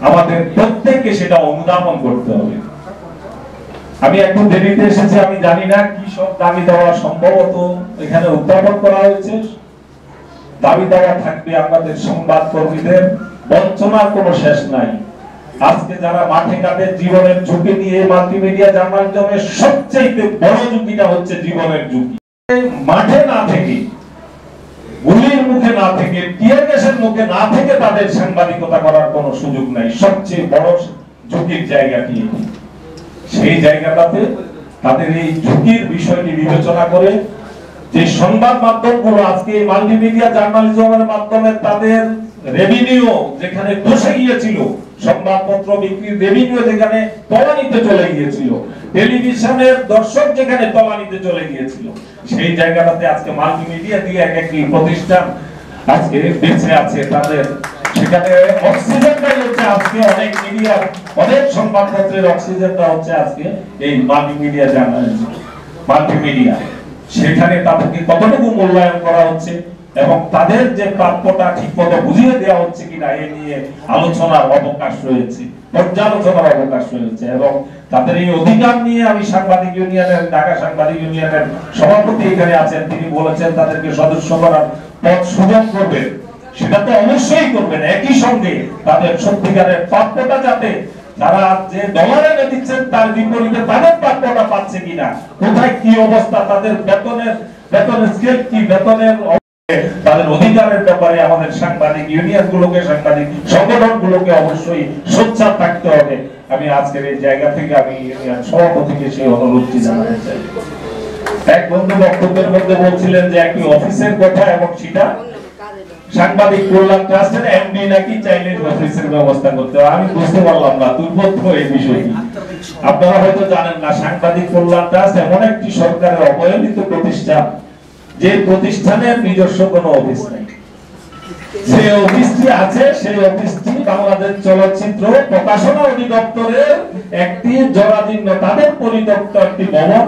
Speaker 8: আমাদের প্রত্যেককে সেটা অনুধাবন করতে হবে। আমি একটু দেরিতে এসেছি, আমি জানি না কি সব দাবি দেওয়া সম্ভবত এখানে উত্থাপন করা হয়েছে। দাবি দেওয়া থাকবে আমাদের সংবাদ কর্মীদের, বঞ্চনার কোনো শেষ নাই। আজকে যারা মাঠে ঘাটে জীবনের ঝুঁকি নিয়ে মাল্টিমিডিয়া জার্নালিজমের সবচেয়ে বড় ঝুঁকিটা হচ্ছে জীবনের ঝুঁকি। মাঠে না থেকে, গুলির মুখে না থেকে, টিয়ার গ্যাসের মুখে না থেকে তাদের সাংবাদিকতা করার কোনো সুযোগ নাই। সবচেয়ে বড় ঝুঁকির জায়গাটি, সেই জায়গাটাতে তাদের এই ঝুঁকির বিষয়টি বিবেচনা করে যে সংবাদ মাধ্যমগুলো আজকে মাল্টিমিডিয়া জার্নালিজমের মাধ্যমে তাদের রেভিনিউ যেখানে বসে গিয়েছিল, সংবাদপত্র বিক্রির রেভিনিউ যেখানে তলানিতে চলে গিয়েছিল, টেলিভিশনের দর্শক যেখানে তলানিতে চলে গিয়েছিল, সেই জায়গাটাতে আজকে মাল্টিমিডিয়া দিয়ে এক একটি প্রতিষ্ঠান আজকে বেঁচে আছে। তাদের সেখানে অক্সিজেনটাই হচ্ছে আজকে অনেক মিডিয়া, অনেক সংবাদপত্রের অক্সিজেনটা হচ্ছে আজকে এই মাল্টিমিডিয়া জার্নালিজম, মাল্টিমিডিয়া। সেখানে তাদেরকে কতটুকু মূল্যায়ন করা হচ্ছে এবং তাদের যে প্রাপ্যটা ঠিক মতো বুঝিয়ে দেওয়া হচ্ছে কিনা এ নিয়ে আলোচনার অবকাশ রয়েছে, পর্যালোচনার অবকাশ রয়েছে। এবং তাদের এই অধিকার নিয়ে আমি সাংবাদিক ইউনিয়নের, ঢাকা সাংবাদিক ইউনিয়নের সভাপতি এখানে আছেন, তিনি বলেছেন তাদেরকে সদস্য করার পথ সুযোগ করবেন। সেটা তো অবশ্যই করবেন, একই সঙ্গে তাদের সত্যিকারের প্রাপ্যটা যাতে তারা যে ডলারে দিচ্ছেন তার বিপরীতে তাদের প্রাপ্যটা পাচ্ছে কিনা, কোথায় কি অবস্থা, তাদের বেতনের স্কেল কি, বেতনের তাদের অধিকারের ব্যাপারে আমাদের সাংবাদিক ইউনিয়নগুলোকে, সাংবাদিক সংগঠনগুলোকে অবশ্যই সোচ্চার থাকতে হবে। আমি আজকের এই জায়গা থেকে আমি ইউনিয়ন সভাপতিকে সেই অনুরোধটি জানাতে চাই। এক বন্ধু বক্তব্যের মধ্যে বলছিলেন যে একটি অফিসের কথা, এবং সেটা সাংবাদিক কল্যাণ ট্রাস্টের এমডি নাকি চাইনিজ অফিসের ব্যবস্থা করতে হবে। আমি বুঝতে পারলাম না দুর্বোধ্য এই বিষয়টি। আপনারা হয়তো জানেন না, সাংবাদিক কল্যাণ ট্রাস্ট এমন একটি সরকারের অবহেলিত প্রতিষ্ঠান যে প্রতিষ্ঠানের নিজস্ব কোনো অফিস নেই। যে অফিসটি আছে সেই অফিসটি বাংলাদেশ চলচ্চিত্র প্রকাশনা অধিদপ্তরের একটি জরাজীর্ণ, তাদের পরিত্যক্ত একটি ভবন।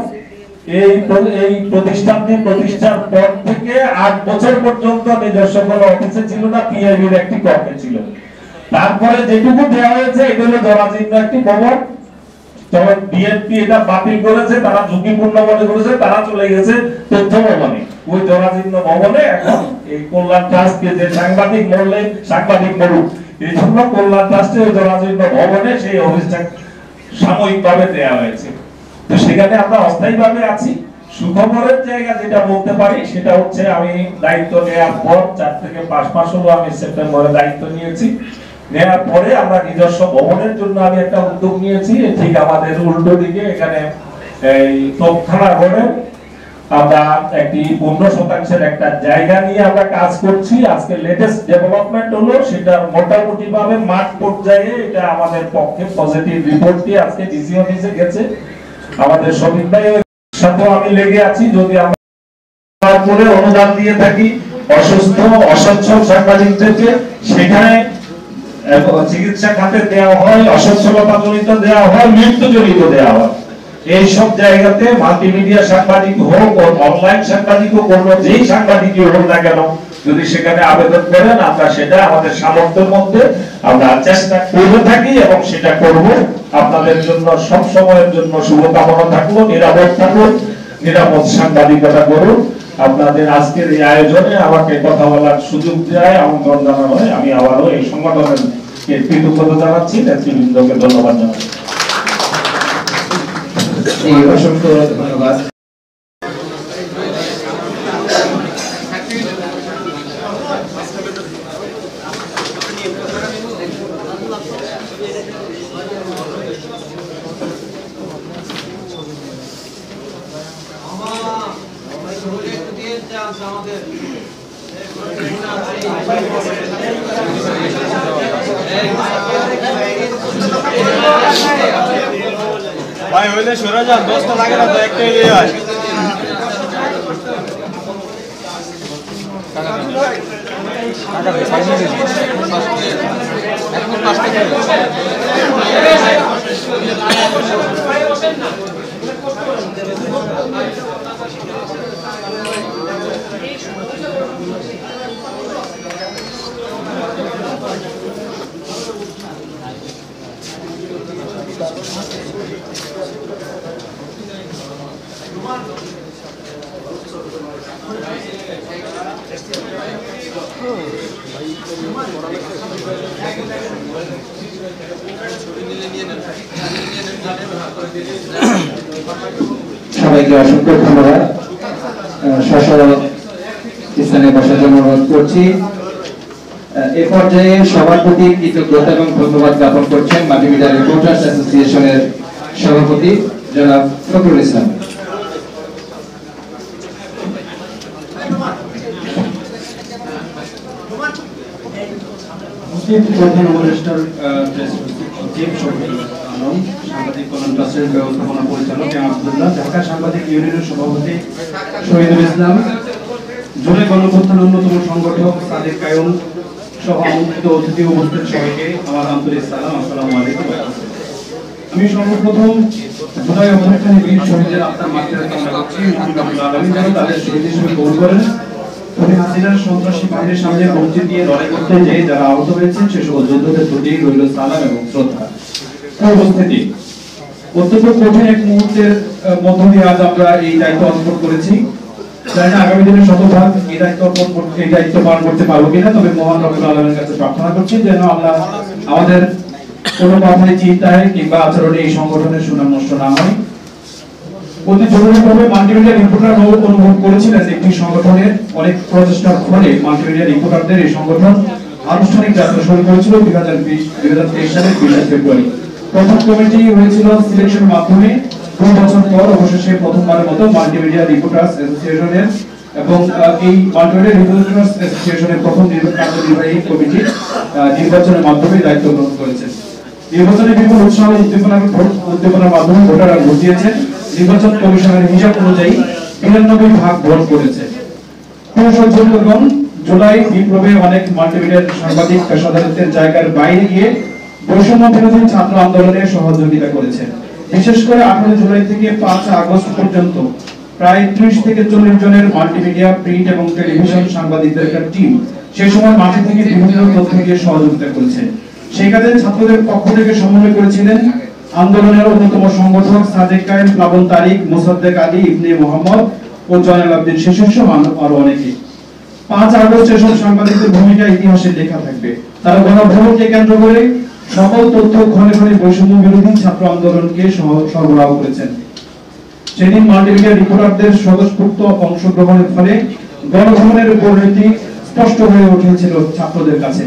Speaker 8: এই প্রতিষ্ঠানটি প্রতিষ্ঠার পর থেকে 8 বছর পর্যন্ত নিজস্ব কোনো অফিসে ছিল না, পিআইবির একটি কক্ষে ছিল। তারপরে যেটুকু দেওয়া হয়েছে এটা হলো জরাজীর্ণ একটি ভবন। তখন বিএনপি এটা বাতিল করেছে, তারা ঝুঁকিপূর্ণ মনে করেছে, তারা চলে গেছে তথ্য ভবনে। ওই জরাজীর্ণ ভবনে এখন এই কল্যাণ ট্রাস্টকে, যে সাংবাদিক মরলে সাংবাদিক মরুক, এই জন্য কল্যাণ ট্রাস্টের ওই জরাজীর্ণ ভবনে সেই অফিসটা সাময়িকভাবে দেওয়া হয়েছে। তো সেখানে আমরা অস্থায়ীভাবে আছি। সুখবরের জায়গা যেটা বলতে পারি সেটা হচ্ছে, আমি দায়িত্ব নেওয়ার পর 4 থেকে 5 মাস হলো আমি সেপ্টেম্বরে দায়িত্ব নিয়েছি। নেওয়ার পরে আমরা নিজস্ব ভবনের জন্য আমি একটা উদ্যোগ নিয়েছি। ঠিক আমাদের উল্টো দিকে এখানে এই তোপখানা রোডে আমরা একটি 15% একটা জায়গা নিয়ে আমরা কাজ করছি। আজকে লেটেস্ট ডেভেলপমেন্ট হলো, সেটা মোটামুটি ভাবে মাঠ পর্যায়ে এটা আমাদের পক্ষে পজিটিভ রিপোর্টটি আজকে ডিসি অফিসে গেছে। আমাদের শফিক ভাইয়ের সাথে আমি লেগে আছি। যদি আমরা করে অনুদান দিয়ে থাকি অসুস্থ অসচ্ছল সাংবাদিকদেরকে, সেখানে চিকিৎসা খাতে দেওয়া হয়, অসচ্ছলতা জনিত দেওয়া হয়, মৃত্যু জনিত দেওয়া হয়। এই সব জায়গাতে মাল্টিমিডিয়া সাংবাদিক হোক, অনলাইন সাংবাদিক হোক, অন্য যেই সাংবাদিকই হোক না কেন, যদি সেখানে আবেদন করেন, আমরা সেটা আমাদের সামর্থ্যের মধ্যে আমরা চেষ্টা করে থাকি এবং সেটা করব। আপনাদের জন্য সব সময়ের জন্য শুভকামনা থাকলো। নিরাপদ থাকুন, নিরাপদ সাংবাদিকতা করুন। আপনাদের আজকের এই আয়োজনে আমাকে কথা বলার সুযোগ দেয়, আমন্ত্রণ জানানো হয়, আমি আবারও এই সংগঠনের কৃতজ্ঞতা জানাচ্ছি, নেতৃবৃন্দকে ধন্যবাদ জানাচ্ছি।
Speaker 1: অসংখ্য ধন্যবাদ।
Speaker 9: ভাই হইলে সরে যান, 10টা লাগে না তো, একটাই নিয়ে আয়।
Speaker 1: সবাইকে অসংখ্য ধন্যবাদ। স্থানে বসার জন্য অনুরোধ করছি। এ পর্যায়ে সবার প্রতি কৃতজ্ঞতা এবং ধন্যবাদ জ্ঞাপন করছেন মাল্টিমিডিয়া রিপোর্টার্স অ্যাসোসিয়েশনের সভাপতি জনাব ফখরুল ইসলাম।
Speaker 2: প্রধান উপদেষ্টার প্রেস সচিব শফিকুল আলম, সাংবাদিক কল্যাণ ট্রাস্টের ব্যবস্থাপনা পরিচালক আব্দুল্লাহ, ঢাকা সাংবাদিক ইউনিয়নের সভাপতি শহীদুল ইসলাম, জুলাই গণঅভ্যুত্থানের অন্যতম সংগঠক সাদেক কায়ুম সহ আমন্ত্রিত অতিথি উপস্থিত সবাইকে আমার আন্তরিক সালাম, আসসালামু আলাইকুম। আমি সর্বপ্রথম জুলাই অভ্যুত্থানে বীর শহীদদের আত্মার মাগফিরাত কামনা করছি। আল্লাহ আমিন যেন তাদের শহীদ হিসেবে কবুল করেন। হাসিনার সন্ত্রাসী বাহিনীর সামনে মসজিদ দিয়ে লড়াই করতে যে যারা আহত হয়েছেন সে সকল যোদ্ধাদের প্রতি রইল সালাম এবং শ্রদ্ধা। উপস্থিতি অত্যন্ত কঠিন এক মুহূর্তের মধ্য দিয়ে আজ আমরা এই দায়িত্ব অর্পণ করেছি। জানি না আগামী দিনে শতভাগ এই দায়িত্ব পালন করতে পারবো কিনা, তবে মহান রব্বুল আলামিনের কাছে প্রার্থনা করছি যেন আল্লাহ আমাদের কোনো কথায়, চিন্তায় কিংবা আচরণে এই সংগঠনের সুনাম নষ্ট না হয়। অতি জরুরিভাবে মাল্টিমিডিয়া রিপোর্টার অনুভব করেছিলেন একটি সংগঠনের অনেক প্রচেষ্টার ফলে মাল্টিমিডিয়া রিপোর্টারদের এই সংগঠন আনুষ্ঠানিক যাত্রা শুরু করেছিল 2023 সালের 20 ফেব্রুয়ারি। প্রথম কমিটি হয়েছিল সিলেকশন মাধ্যমে। 2 বছর পর অবশেষে প্রথমবারের মতো মাল্টিমিডিয়া রিপোর্টার্স অ্যাসোসিয়েশনের এবং এই মাল্টিমিডিয়া রিপোর্টার্স অ্যাসোসিয়েশনের প্রথম কার্যনির্বাহী কমিটি নির্বাচনের মাধ্যমে দায়িত্ব গ্রহণ করেছে। নির্বাচনে বিপুল উৎসাহ উদ্দীপনার মাধ্যমে ভোটাররা ভোট দিয়েছেন। নির্বাচন কমিশনের হিসাব অনুযায়ী 93 ভোট পড়েছে। জনগণ জুলাই বিপ্লবে অনেক মাল্টিমিডিয়া সাংবাদিক পেশাদারদের জায়গার বাইরে গিয়ে বৈষম্য বিরোধী ছাত্র আন্দোলনে সহযোগিতা করেছে। বিশেষ করে 18 জুলাই থেকে 5 আগস্ট পর্যন্ত প্রায় 30 থেকে 40 জনের মাল্টিমিডিয়া, প্রিন্ট এবং টেলিভিশন সাংবাদিকদের একটা টিম সেই সময় মাঠে থেকে বিভিন্ন তথ্য দিয়ে সহযোগিতা করেছে। সেই কাজে ছাত্রদের পক্ষ থেকে সমন্বয় করেছিলেন আন্দোলনের অন্যতম সংগঠক সাদেক কায়েম, প্লাবন তারিক, মোসাদ্দেক আলী, ইবনে মোহাম্মদ ও জয়নাল আবদিন শীর্ষ আরো অনেকে। 5 আগস্ট এসব সাংবাদিকদের ভূমিকা ইতিহাসে লেখা থাকবে। তারা গণভোটকে কেন্দ্র করে সকল তথ্য ঘনে ঘনে বৈষম্য বিরোধী ছাত্র আন্দোলনকে সরবরাহ করেছেন। সেদিন মাল্টিমিডিয়া রিপোর্টারদের স্বতঃস্ফূর্ত অংশগ্রহণের ফলে গণভবনের পরিণতি স্পষ্ট হয়ে উঠেছিল ছাত্রদের কাছে।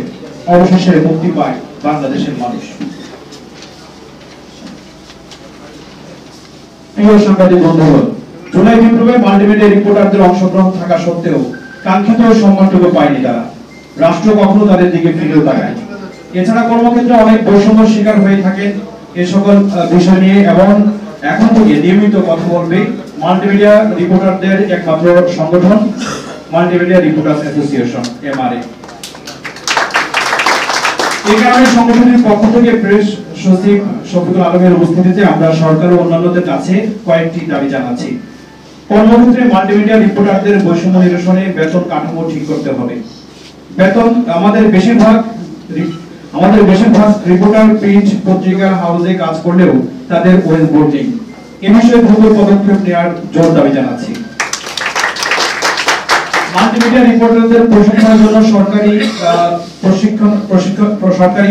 Speaker 2: অবশেষে মুক্তি পায় বাংলাদেশের মানুষ। প্রিয় সাংবাদিক বন্ধুগণ, জুলাই বিপ্লবে মাল্টিমিডিয়া রিপোর্টারদের অংশগ্রহণ থাকা সত্ত্বেও কাঙ্ক্ষিত সম্মানটুকু পায়নি তারা। রাষ্ট্র কখনো তাদের দিকে ফিরেও তাকায়। এছাড়া কর্মক্ষেত্রে অনেক বৈষম্য শিকার হয়ে থাকে। এই সকল বিষয় নিয়ে এবং এখন থেকে নিয়মিত কথা বলবে মাল্টিমিডিয়া রিপোর্টারদের একমাত্র সংগঠন মাল্টিমিডিয়া রিপোর্টার্স অ্যাসোসিয়েশন MRA। এই কারণে সংগঠনের পক্ষ থেকে প্রেস সচিব শফিকুল আলমের উপস্থিতিতে আমরা সরকার ও অন্যান্যদের কাছে কয়েকটি দাবি জানাচ্ছি। কর্মক্ষেত্রে মাল্টিমিডিয়া রিপোর্টারদের বৈষম্য নিরসনে বেতন কাঠামো ঠিক করতে হবে। বেতন আমাদের বেশিরভাগ রিপোর্টার প্রিন্ট পত্রিকা হাউসে কাজ করলেও তাদের ওয়েজ বোর্ড নেই। এ বিষয়ে দ্রুত পদক্ষেপ নেওয়ার জোর দাবি জানাচ্ছি। মাল্টিমিডিয়া রিপোর্টারদের প্রশিক্ষণের জন্য সরকারি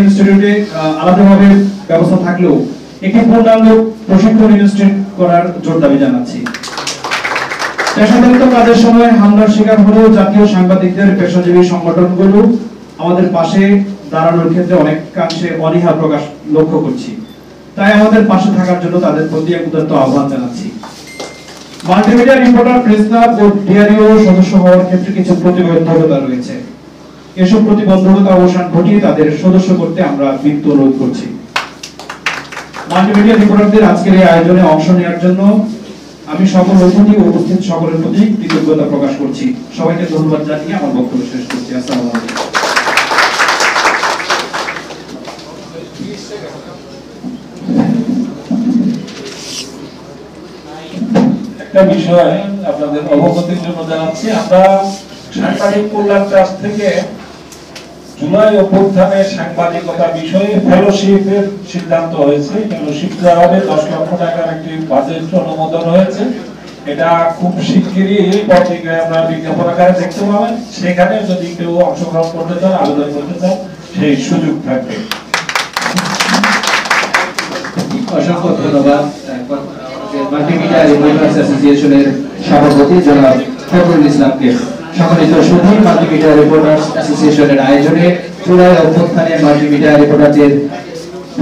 Speaker 2: ইনস্টিটিউটে আলাদাভাবে ব্যবস্থা থাকলেও একটি পূর্ণাঙ্গ প্রশিক্ষণ ইনস্টিটিউট করার জোর দাবি জানাচ্ছি। পেশাদারিত্ব কাজের সময় হামলার শিকার হলেও জাতীয় সাংবাদিকদের পেশাজীবী সংগঠনগুলো আমাদের পাশে দাঁড়ানোর ক্ষেত্রে অনেকাংশে অনীহা প্রকাশ লক্ষ্য করছি। তাই আমাদের পাশে থাকার জন্য তাদের প্রতি উদাত্ত আহ্বান জানাচ্ছি। মাল্টিমিডিয়া রিপোর্টার প্রেস ক্লাব ও ডিআরইউ সদস্য হওয়ার ক্ষেত্রে কিছু প্রতিবন্ধকতা রয়েছে। এসব প্রতিবন্ধকতা অবসান ঘটিয়ে তাদের সদস্য করতে আমরা বিনীত অনুরোধ করছি। মাল্টিমিডিয়া রিপোর্টারদের আজকের এই আয়োজনে অংশ নেওয়ার জন্য আমি সকল অতিথি ও উপস্থিত সকলের প্রতি কৃতজ্ঞতা প্রকাশ করছি। সবাইকে ধন্যবাদ জানিয়ে আমার বক্তব্য শেষ করছি। আসসালামু আলাইকুম।
Speaker 8: একটা বিষয় আপনাদের অবগতির জন্য জানাচ্ছি। আমরা সাংবাদিক কল্যাণ ট্রাস্ট থেকে জুলাই অভ্যুত্থানে সাংবাদিকতা বিষয়ে ফেলোশিপের সিদ্ধান্ত হয়েছে। ফেলোশিপ দেওয়া হবে 10 লক্ষ টাকার একটি বাজেট অনুমোদন হয়েছে। এটা খুব শিগগিরই পত্রিকায় আমরা বিজ্ঞাপন আকারে দেখতে পাবেন। সেখানে যদি কেউ অংশগ্রহণ করতে চান, আবেদন করতে চান, সেই সুযোগ থাকবে।
Speaker 10: অসংখ্য ধন্যবাদ মাল্টিমিডিয়া রিপোর্টার্স অ্যাসোসিয়েশনের সভাপতি জনাব ফখরুল ইসলামকে। সম্মানিত সুধী, মাল্টিমিডিয়া রিপোর্টার্স অ্যাসোসিয়েশনের আয়োজনে জুলাই অভ্যুত্থানে মাল্টিমিডিয়া রিপোর্টারদের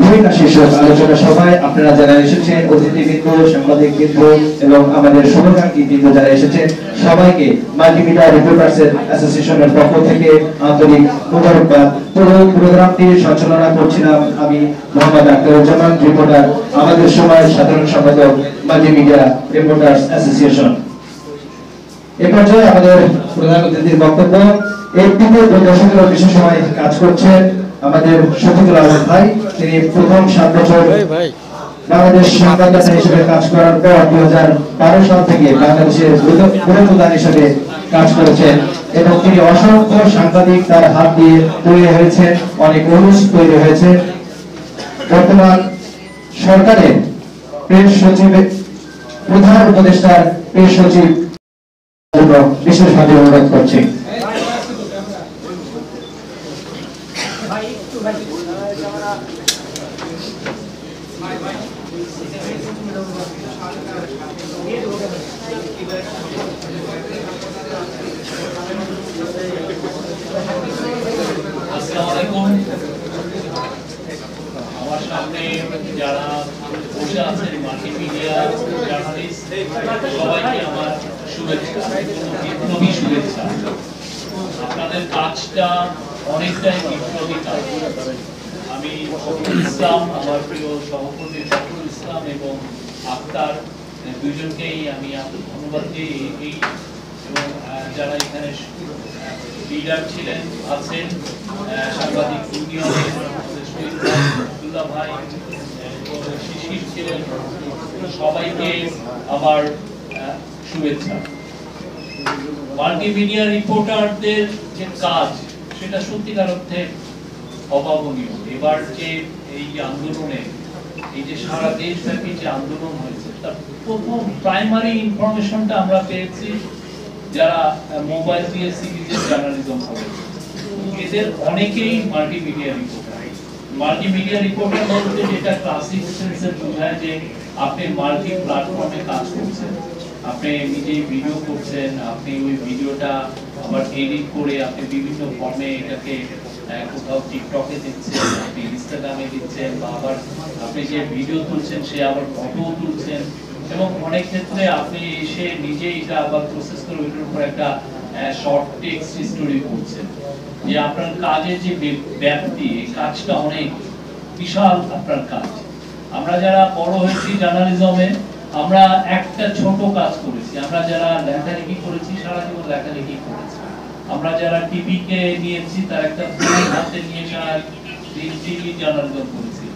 Speaker 10: ভূমিকা শীর্ষক আলোচনা সভায় আপনারা যারা এসেছেন, অতিথিবৃন্দ, সাংবাদিকবৃন্দ এবং আমাদের শুভাকাঙ্ক্ষী বৃন্দ যারা এসেছেন, সবাইকে মাল্টিমিডিয়া রিপোর্টার্স অ্যাসোসিয়েশনের পক্ষ থেকে আন্তরিক মোবারকবাদ। পুরো প্রোগ্রামটি সঞ্চালনা করছিলাম আমি মোহাম্মদ আখতারুজ্জামান, রিপোর্টার, আমাদের সময় সাধারণ সম্পাদক, মাল্টিমিডিয়া রিপোর্টার্স অ্যাসোসিয়েশন। এ পর্যায়ে আমাদের প্রধান অতিথির বক্তব্য। একটিতে 2 দশকেরও বেশি সময় কাজ করছেন আমাদের শফিকুল আলম ভাই। তিনি প্রথম 7 বছর বাংলাদেশ সংবাদদাতা হিসেবে কাজ করার পর 2012 সাল থেকে বাংলাদেশের প্রধান হিসেবে কাজ করেছেন এবং তিনি অসংখ্য সাংবাদিক তার হাত দিয়ে তৈরি হয়েছেন, অনেক অনুষ তৈরি হয়েছে। বর্তমান সরকারের প্রেস সচিব, প্রধান উপদেষ্টার প্রেস সচিব বিশেষভাবে অনুরোধ করছি।
Speaker 11: ভাই আমাদের কাজটা অনেকটাই বিপ্লবী কাজ। আমি ফখরুল ইসলাম, আমার প্রিয় সহকর্মী ফখরুল ইসলাম এবং আক্তার দুজনকেই আমি ধন্যবাদ দিই। এই এবং যারা এখানে লিডার ছিলেন আছেন, সাংবাদিক ইউনিয়নের আব্দুল্লাহ ভাই, শিশির ছিলেন, সবাইকে আমার শুভেচ্ছা। মাল্টিমিডিয়া রিপোর্টারদের যে কাজ সেটা সত্যিকার অর্থে অভাবনীয়। এবার যে এই আন্দোলনে, এই যে সারা দেশব্যাপী যে আন্দোলন হয়েছে, তার প্রথম প্রাইমারি ইনফরমেশনটা আমরা পেয়েছি যারা মোবাইল দিয়ে সিরিজের জার্নালিজম করে, এদের অনেকেই মাল্টিমিডিয়া রিপোর্টার। মাল্টিমিডিয়া রিপোর্টার বলতে যেটা ক্লাসিক সেন্সে বোঝায় যে আপনি মাল্টি প্ল্যাটফর্মে কাজ করছেন, আপনি নিজেই ভিডিও করছেন, আপনি ওই ভিডিওটা আবার এডিট করে আপনি বিভিন্ন ফর্মে এটাকে কোথাও টিকটকে দিচ্ছেন, আপনি ইনস্টাগ্রামে দিচ্ছেন, বা আবার আপনি যে ভিডিও তুলছেন সে আবার ফটো তুলছেন, এবং অনেক ক্ষেত্রে আপনি এসে নিজেই এটা আবার প্রসেস করে ওইটার উপর একটা শর্ট টেক্সট স্টোরি করছেন। যে আপনার কাজের যে ব্যাপ্তি, এই কাজটা অনেক বিশাল আপনার কাজ। আমরা যারা বড় হয়েছি জার্নালিজমে, আমরা একটা ছোট কাজ করেছি। আমরা যারা লেখালেখি করেছি, সারা জীবন লেখালেখি করেছি। আমরা যারা টিভিকে নিয়েছি, তার একটা ফোন হাতে নিয়ে সারা দিন টিভি জার্নালিজম করেছি।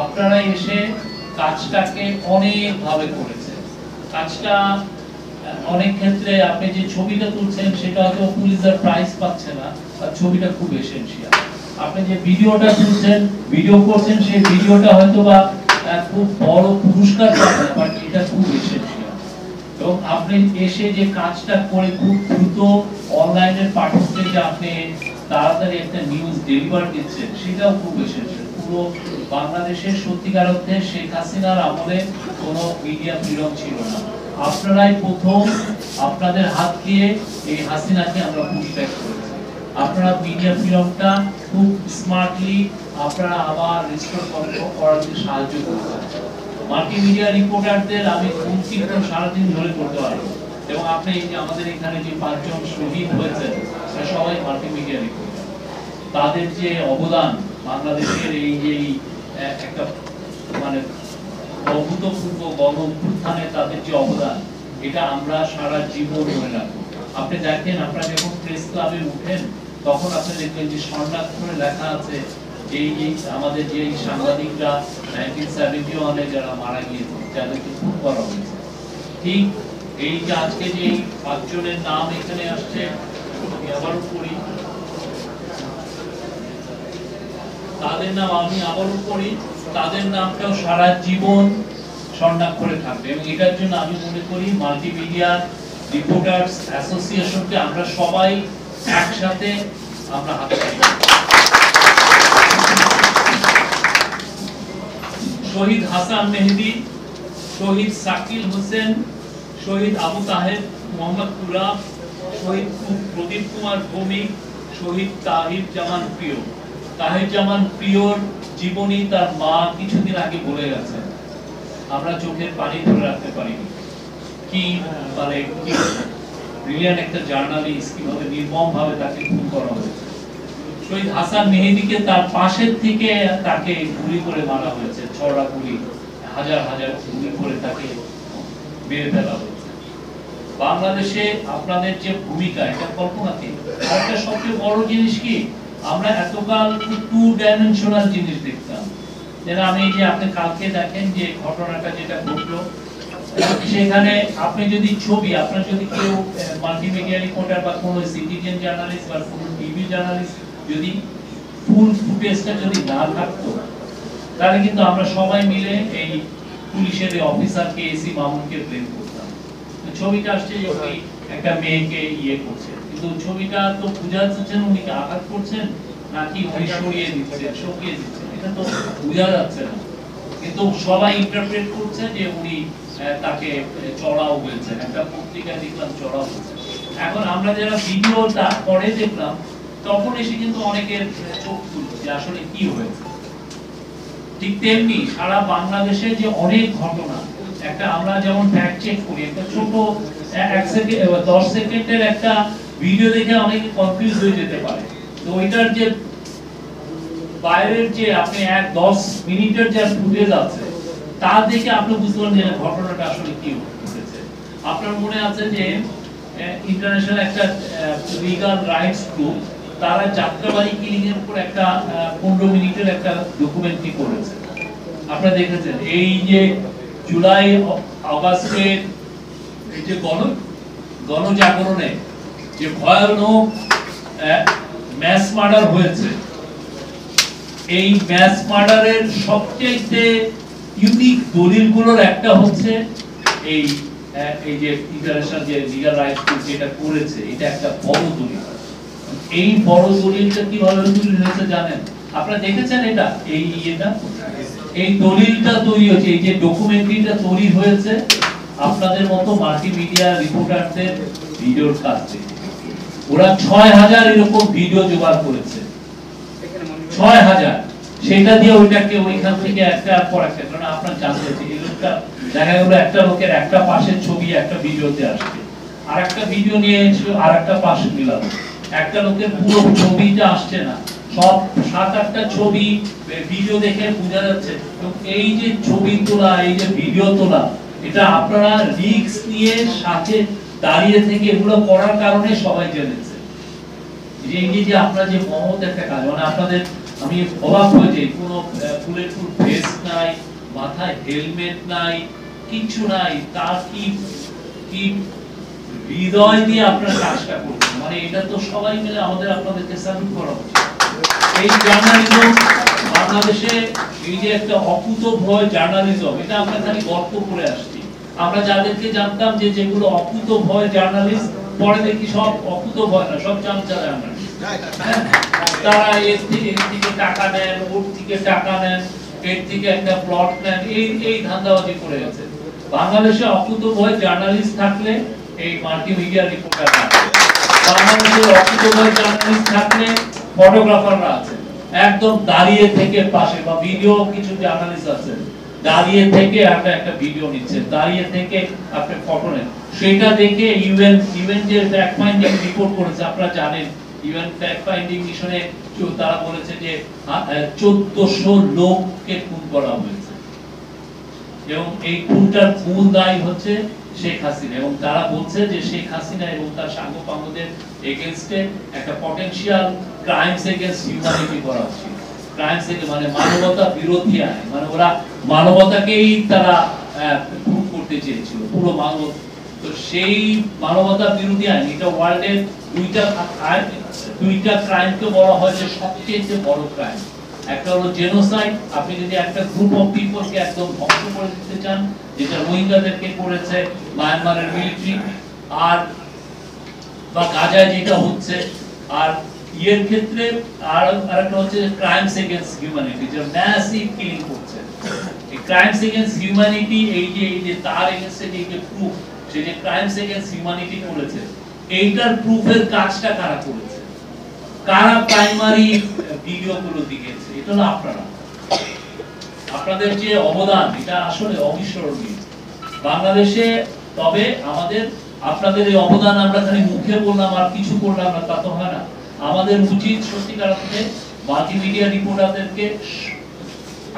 Speaker 11: আপনারা এসে কাজটাকে অনেক ভাবে করেছেন। কাজটা অনেক ক্ষেত্রে আপনি যে ছবিটা তুলছেন সেটা হয়তো পুলিশার প্রাইজ পাচ্ছে না, আর ছবিটা খুব এসেনশিয়াল। আপনি যে ভিডিওটা তুলছেন, ভিডিও করছেন, সেই ভিডিওটা হয়তো বা খুব বড় পুরস্কার পাচ্ছে, বাট এটা খুব এসেনশিয়াল। এবং আপনি এসে যে কাজটা করে খুব দ্রুত অনলাইনের পাঠকদের যে আপনি তাড়াতাড়ি একটা নিউজ ডেলিভার দিচ্ছেন, সেটাও খুব এসেনশিয়াল। পুরো বাংলাদেশের সত্যিকার অর্থে শেখ হাসিনার আমলে কোনো মিডিয়া ফ্রিডম ছিল না। আপনারাই প্রথম আপনাদের হাত দিয়ে এই হাসিনাকে আমরা পুশব্যাক করেছি। আপনারা মিডিয়া ফ্রিডমটা খুব স্মার্টলি আপনারা আবার রিস্টোর করাতে সাহায্য করেছেন। মাল্টিমিডিয়া রিপোর্টারদের আমি উনচিত্রণ সারাদিন ধরে করতে পারবো, এবং আপনি এই যে আমাদের এখানে যে 5 জন শহীদ হয়েছেন, তারা সবাই মাল্টিমিডিয়া রিপোর্টার। তাদের যে অবদান বাংলাদেশের এই যে একটা মানে অভূতপূর্ব গণ অভ্যুত্থানে তাদের যে অবদান, এটা আমরা সারা জীবন মনে রাখবো। আপনি দেখেন, আপনারা যখন প্রেস ক্লাবে উঠেন তখন আপনি দেখবেন যে স্বর্ণাক্ষরে লেখা আছে এই আমাদের যে সাংবাদিকরা 1971-এ যারা মারা গিয়েছে, যাদেরকে খুন করা হয়েছে। ঠিক এই যে আজকে যে 5 জনের নাম এখানে আসছে, আবারও পড়ি তাদের নাম, আমি আবারও পড়ি, তাদের নামটাও সারা জীবন স্বর্ণাক্ষরে থাকবে। এবং এটার জন্য আমি মনে করি মাল্টিমিডিয়া রিপোর্টার্স অ্যাসোসিয়েশনকে আমরা সবাই একসাথে আমরা হাতে পাই। শহীদ হাসান মেহেদি, শহীদ শাকিল হোসেন, শহীদ আবু তাহের মোহাম্মদ তুরাব, শহীদ প্রদীপ কুমার ভৌমিক, শহীদ তাহির জামান প্রিয়। তাহির জামান প্রিয়র জীবনী তার মা কিছুদিন আগে বলে গেছেন, আমরা চোখের পানি ধরে রাখতে পারিনি। কি মানে ব্রিলিয়ান্ট একটা জার্নালিস্ট, কিভাবে নির্মম ভাবে তাকে খুন করা হয়েছে। শহীদ হাসান মেহেদিকে তার পাশের থেকে তাকে গুলি করে মারা হয়েছে, ছড়া গুলি, হাজার হাজার গুলি করে তাকে মেরে ফেলা হয়েছে। বাংলাদেশে আপনাদের যে ভূমিকা, এটা কল্পনাতীত। আর একটা সবচেয়ে বড় জিনিস কি, আমরা এতকাল 2 ডাইমেনশনাল জিনিস দেখতাম। যেন আমি যে আপনি কালকে দেখেন যে ঘটনাটা যেটা ঘটলো, সেখানে আপনি যদি ছবি, আপনার যদি কেউ মাল্টিমিডিয়া রিপোর্টার বা কোনো সিটিজেন জার্নালিস্ট বা কোনো টিভি জার্নালিস্ট যদি ফুল ফুটেজটা যদি না থাকতো, তাহলে কিন্তু আমরা সবাই মিলে এই পুলিশের অফিসারকে, এসি মামুনকে ব্লেম করতাম। ছবিটা আসছে যে উনি একটা মেয়েকে ইয়ে করছে, কিন্তু ছবিটা তো বোঝা যাচ্ছে না উনি আঘাত করছেন নাকি উনি সরিয়ে দিচ্ছেন, সরিয়ে দিচ্ছেন, এটা তো বোঝা যাচ্ছে না। কিন্তু সবাই ইন্টারপ্রেট করছে যে উনি তাকে চড়াও বলছেন, একটা পত্রিকায় দেখলাম চড়াও বলছেন। এখন আমরা যারা ভিডিওটা পরে দেখলাম, তখন এসে কিন্তু অনেকের চোখ খুলছে যে আসলে কি হয়েছে। ঠিক তেমনি সারা বাংলাদেশে যে অনেক ঘটনা, একটা আমরা যেমন ফ্যাক্ট চেক করি, একটা ছোট 1 সেকেন্ড 10 সেকেন্ডের একটা ভিডিও দেখে অনেকে কনফিউজ হয়ে যেতে পারে। তো ওইটার যে বাইরের যে আপনি 10 মিনিটের যে ফুটেজ আছে তা দেখে আপনি বুঝতে পারেন যে ঘটনাটা আসলে কি ঘটেছে। আপনার মনে আছে যে ইন্টারন্যাশনাল একটা লিগ্যাল রাইটস গ্রুপ তারা যাত্রাবাড়ি কিলিং এর উপর একটা 15 মিনিটের একটা ডকুমেন্টারি করেছে, আপনারা দেখেছেন। এই যে জুলাই আগস্টের এই যে গণজাগরণে যে ভয়ানক ম্যাস মার্ডার হয়েছে, এই ম্যাস মার্ডারের সবচেয়ে ইউনিক দলিলগুলোর একটা হচ্ছে এই যে ইন্টারন্যাশনাল যে লিগ্যাল রাইটস গ্রুপ যেটা করেছে, এটা একটা বড় দলিল। এই বড় দলিলটা কিভাবে তৈরি হয়েছে জানেন? আপনারা দেখেছেন এটা? এই দলিলটা তৈরি হয়েছে, এই যে ডকুমেন্টারিটা তৈরি হয়েছে আপনাদের মতো মাল্টিমিডিয়া রিপোর্টারদের ভিডিওর কাছ থেকে। ওরা 6000 এরকম ভিডিও জোগাড় করেছে, 6000। সেটা দিয়ে ওইটাকে ওইখান থেকে একটা পর একটা, কারণ আপনার জানতে চাই এই লোকটা দেখা গেল একটা লোকের একটা পাশের ছবি একটা ভিডিওতে আসছে, আর একটা ভিডিও নিয়ে এসে আর একটা পাশে মিলালো, একটা লোকের পুরো ছবিটা আসছে না, সব 7-8টা ছবি ভিডিও দেখে বোঝা যাচ্ছে। এই যে ছবি তোলা, এই যে ভিডিও তোলা, এটা আপনারা রিস্ক নিয়ে সাথে দাঁড়িয়ে থেকে এগুলো করার কারণে সবাই জেনেছে যে এই যে আপনারা যে মহৎ একটা কাজ, মানে আপনাদের আমি অবাক হয়ে যাই, কোনো ফুলের ফুল ভেস্ট নাই, মাথায় হেলমেট নাই, কিছু নাই, তার কি হৃদয় দিয়ে আপনারা কাজটা করছেন, মানে এটা তো সবাই মিলে আপনাদেরকে স্যালুট করা উচিত। এই জার্নালিজম বাংলাদেশে এই যে একটা অকুতোভয় জার্নালিজম, এটা আমরা খালি গল্প করে আসছি। আমরা যাদেরকে জানতাম যে যেগুলো অকুতোভয় জার্নালিস্ট, পরে দেখি সব অকুতোভয় না, সব চামচা জার্নালিস্ট। তারা এর থেকে টাকা নেন, ওর থেকে টাকা নেন, এর থেকে একটা প্লট নেন, এই ধান্দাবাজি করে গেছে। বাংলাদেশে অকুতোভয় জার্নালিস্ট থাকলে এই মাল্টিমিডিয়া রিপোর্টার থাকে, বাংলাদেশে অকুতোভয় জার্নালিস্ট থাকলে ফটোগ্রাফাররা আছে, একদম দাঁড়িয়ে থেকে পাশে, বা ভিডিও কিছু জার্নালিস্ট আছে দাঁড়িয়ে থেকে একটা ভিডিও নিচ্ছে, দাঁড়িয়ে থেকে আপনি ফটো নেন, সেটা দেখে ইউএন যে ফ্যাক্ট ফাইন্ডিং রিপোর্ট করেছে, আপনারা জানেন ইউএন ফ্যাক্ট ফাইন্ডিং মিশনে তারা বলেছে যে 1400 লোককে খুন করা হয়েছে, এবং এই খুনটার মূল দায়ী হচ্ছে শেখ হাসিনা, এবং তারা বলছে যে শেখ হাসিনা এবং তার সাঙ্গপাঙ্গদের এগেইনস্টে একটা পটেনশিয়াল ক্রাইমস এগেইনস্ট হিউম্যানিটি করা উচিত। ক্রাইমস থেকে মানে মানবতা বিরোধী আইন, মানে ওরা মানবতাকেই তারা প্রুভ করতে চেয়েছিল, পুরো মানব। তো সেই মানবতা বিরোধী আইন, এটা ওয়ার্ল্ডের দুইটা ক্রাইমকে বলা হয় যে সবচেয়ে বড় ক্রাইম। একটা হলো জেনোসাইড, আপনি যদি একটা গ্রুপ অফ পিপলকে একদম ধ্বংস করে দিতে চান, যেটা রোহিঙ্গাদেরকে করেছে মায়ানমারের মিলিটারি, আর বা গাজায় যেটা হচ্ছে, আর এর ক্ষেত্রে আরেকটা হচ্ছে ক্রাইমস এগেইনস্ট হিউম্যানিটি, যে ম্যাসিভ কিলিং করছে। এই ক্রাইমস এগেইনস্ট হিউম্যানিটি, এই যে তার এগেইনস্টে যে প্রুফ, সে যে ক্রাইমস এগেইনস্ট হিউম্যানিটি করেছে, এইটার প্রুফের কাজটা কারা করেছে, কারা প্রাইমারি ভিডিওগুলো দিয়েছে, এটা হলো আপনাদের যে অবদান, এটা আসলে অবিস্মরণীয় বাংলাদেশে। তবে আপনাদের এই অবদান আমরা খালি মুখে বললাম আর কিছু করলাম না, তা তো হয় না। আমাদের উচিত সত্যিকার অর্থে মাল্টিমিডিয়া রিপোর্টারদেরকে